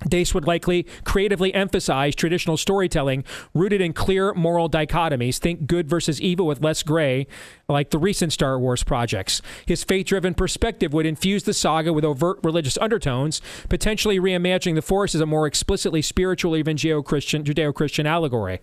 Deace would likely creatively emphasize traditional storytelling rooted in clear moral dichotomies. Think good versus evil with less gray, like the recent Star Wars projects. His faith-driven perspective would infuse the saga with overt religious undertones, potentially reimagining the Force as a more explicitly spiritual, even Judeo-Christian allegory.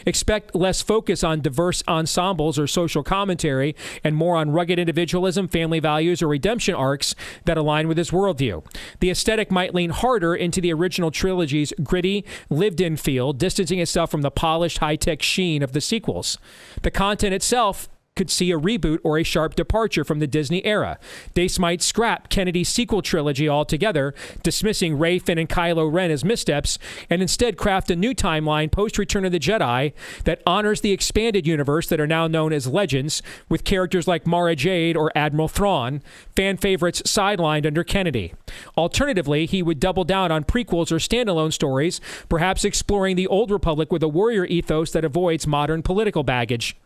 Expect less focus on diverse ensembles or social commentary and more on rugged individualism, family values, or redemption arcs that align with his worldview. The aesthetic might lean harder into the original trilogy's gritty, lived-in feel, distancing itself from the polished, high-tech sheen of the sequels. The content itself could see a reboot or a sharp departure from the Disney era. Deace might scrap Kennedy's sequel trilogy altogether, dismissing Rey, Finn, and Kylo Ren as missteps, and instead craft a new timeline post-Return of the Jedi that honors the expanded universe that are now known as Legends, with characters like Mara Jade or Admiral Thrawn, fan favorites sidelined under Kennedy. Alternatively, he would double down on prequels or standalone stories, perhaps exploring the Old Republic with a warrior ethos that avoids modern political baggage.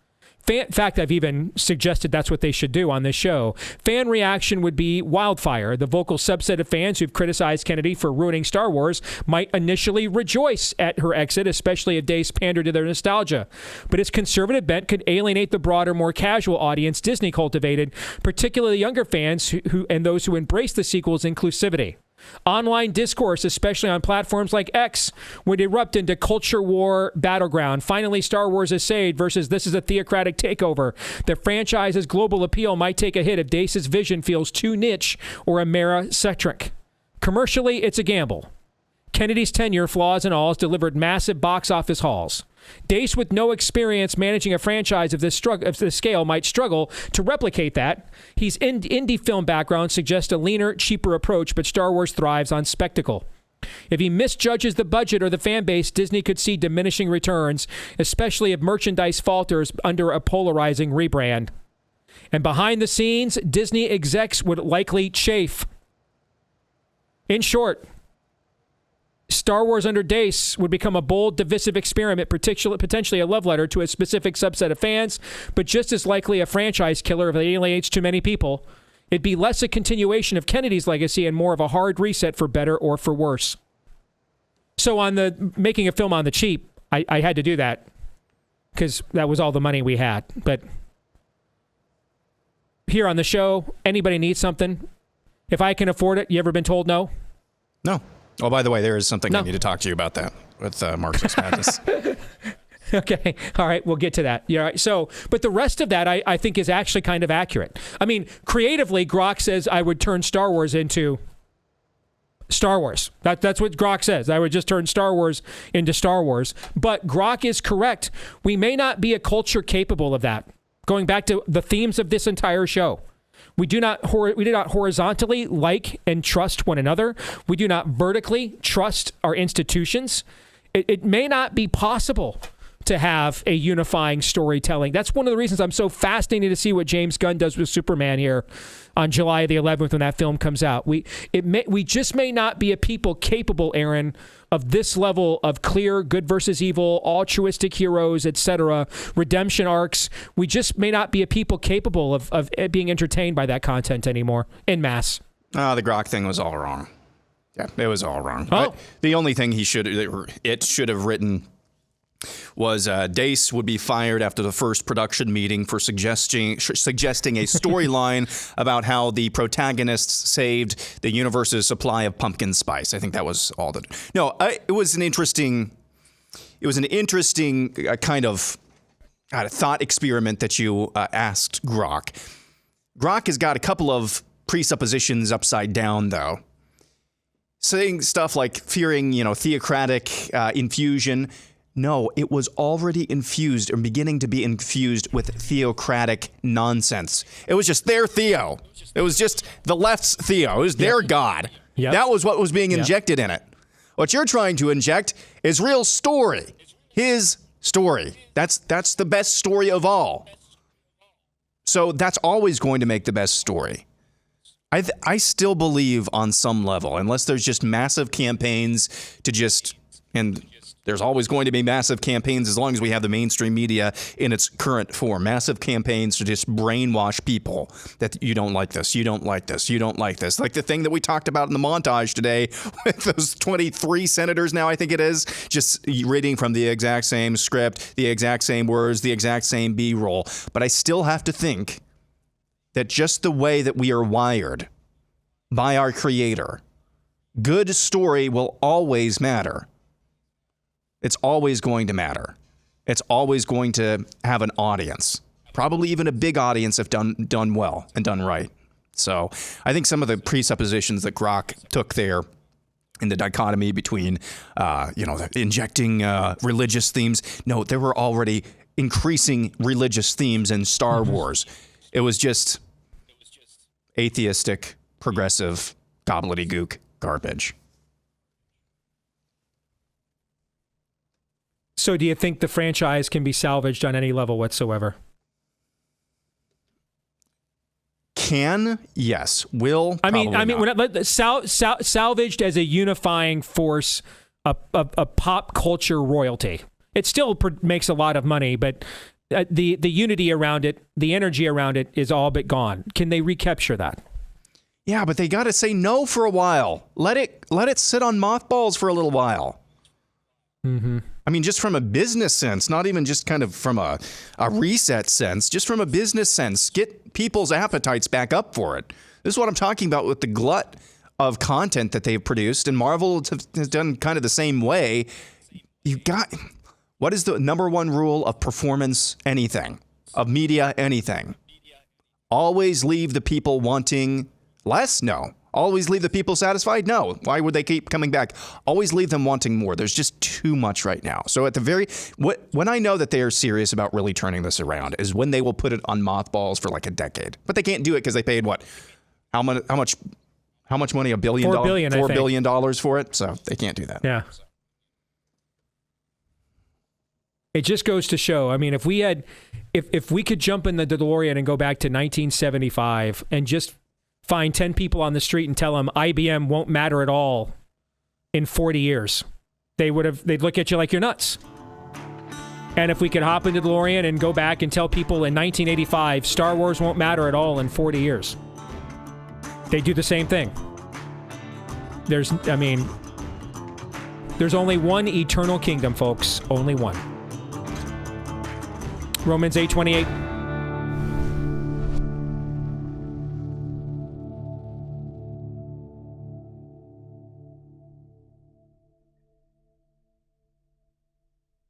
In fact, I've even suggested that's what they should do on this show. Fan reaction would be wildfire. The vocal subset of fans who've criticized Kennedy for ruining Star Wars might initially rejoice at her exit, especially if Deace pandered to their nostalgia. But its conservative bent could alienate the broader, more casual audience Disney cultivated, particularly younger fans who and those who embrace the sequel's inclusivity. Online discourse, especially on platforms like X, would erupt into culture war battleground. Finally, Star Wars is saved versus this is a theocratic takeover. The franchise's global appeal might take a hit if Deace's vision feels too niche or Americentric. Commercially, it's a gamble. Kennedy's tenure, flaws and all, has delivered massive box office hauls. Deace, with no experience managing a franchise of this scale, might struggle to replicate that. His indie film background suggests a leaner, cheaper approach, but Star Wars thrives on spectacle. If he misjudges the budget or the fan base, Disney could see diminishing returns, especially if merchandise falters under a polarizing rebrand. And behind the scenes, Disney execs would likely chafe. In short, Star Wars under Deace would become a bold, divisive experiment, potentially a love letter to a specific subset of fans, but just as likely a franchise killer if it alienates too many people. It'd be less a continuation of Kennedy's legacy and more of a hard reset for better or for worse. So on the making a film on the cheap, I had to do that because that was all the money we had. But here on the show, anybody needs something. If I can afford it, you ever been told no?
No. Oh, by the way, there is something I need to talk to you about that with Marxist Madness.
Okay. All right. We'll get to that. Yeah. Right. So, but the rest of that I think is actually kind of accurate. I mean, creatively, Grok says I would turn Star Wars into Star Wars. That's what Grok says. I would just turn Star Wars into Star Wars. But Grok is correct. We may not be a culture capable of that. Going back to the themes of this entire show. We do not horizontally like and trust one another. We do not vertically trust our institutions. It may not be possible to have a unifying storytelling. That's one of the reasons I'm so fascinated to see what James Gunn does with Superman here on July the 11th when that film comes out. We just may not be a people capable, Aaron, of this level of clear good versus evil, altruistic heroes, etc., redemption arcs. We just may not be a people capable of being entertained by that content anymore en masse.
The Grok thing was all wrong. Yeah, it was all wrong. Oh. The only thing it should have written was Deace would be fired after the first production meeting for suggesting a storyline about how the protagonists saved the universe's supply of pumpkin spice. I think that was all that. No, it was an interesting kind of thought experiment that you asked Grok. Grok has got a couple of presuppositions upside down, though. Saying stuff like fearing, theocratic infusion. No, it was already infused or beginning to be infused with theocratic nonsense. It was just their Theo. It was just the left's Theo. It was their God. Yep. That was what was being injected in it. What you're trying to inject is real story. His story. That's the best story of all. So that's always going to make the best story. I still believe on some level, unless there's just massive campaigns and there's always going to be massive campaigns as long as we have the mainstream media in its current form. Massive campaigns to just brainwash people that you don't like this, you don't like this, you don't like this. Like the thing that we talked about in the montage today with those 23 senators now, I think it is, just reading from the exact same script, the exact same words, the exact same B-roll. But I still have to think that just the way that we are wired by our creator, good story will always matter. It's always going to matter. It's always going to have an audience, probably even a big audience if done well and done right. So I think some of the presuppositions that Grok took there in the dichotomy between, injecting religious themes. No, there were already increasing religious themes in Star Wars. It was just atheistic, progressive, gobbledygook garbage.
So do you think the franchise can be salvaged on any level whatsoever?
Can? Yes. Will?
I mean, salvaged as a unifying force, a pop culture royalty. It still makes a lot of money, but the unity around it, the energy around it is all but gone. Can they recapture that?
Yeah, but they got to say no for a while. Let it sit on mothballs for a little while.
Mm-hmm.
I mean, just from a business sense, not even just kind of from a reset sense, just from a business sense, get people's appetites back up for it. This is what I'm talking about with the glut of content that they've produced, and Marvel has done kind of the same way. What is the number one rule of performance anything, of media anything? Always leave the people wanting less? No. Always leave the people satisfied? No. Why would they keep coming back? Always leave them wanting more. There's just too much right now. So when I know that they are serious about really turning this around is when they will put it on mothballs for like a decade. But they can't do it because they paid what? How much money? $1 billion? $4 billion for it. So they can't do that.
Yeah. It just goes to show. I mean, if we could jump in the DeLorean and go back to 1975 and just find 10 people on the street and tell them IBM won't matter at all in 40 years, they'd look at you like you're nuts. And if we could hop into the DeLorean and go back and tell people in 1985 Star Wars won't matter at all in 40 years, they do the same thing. There's only one eternal kingdom, folks. Only one. Romans 8:28.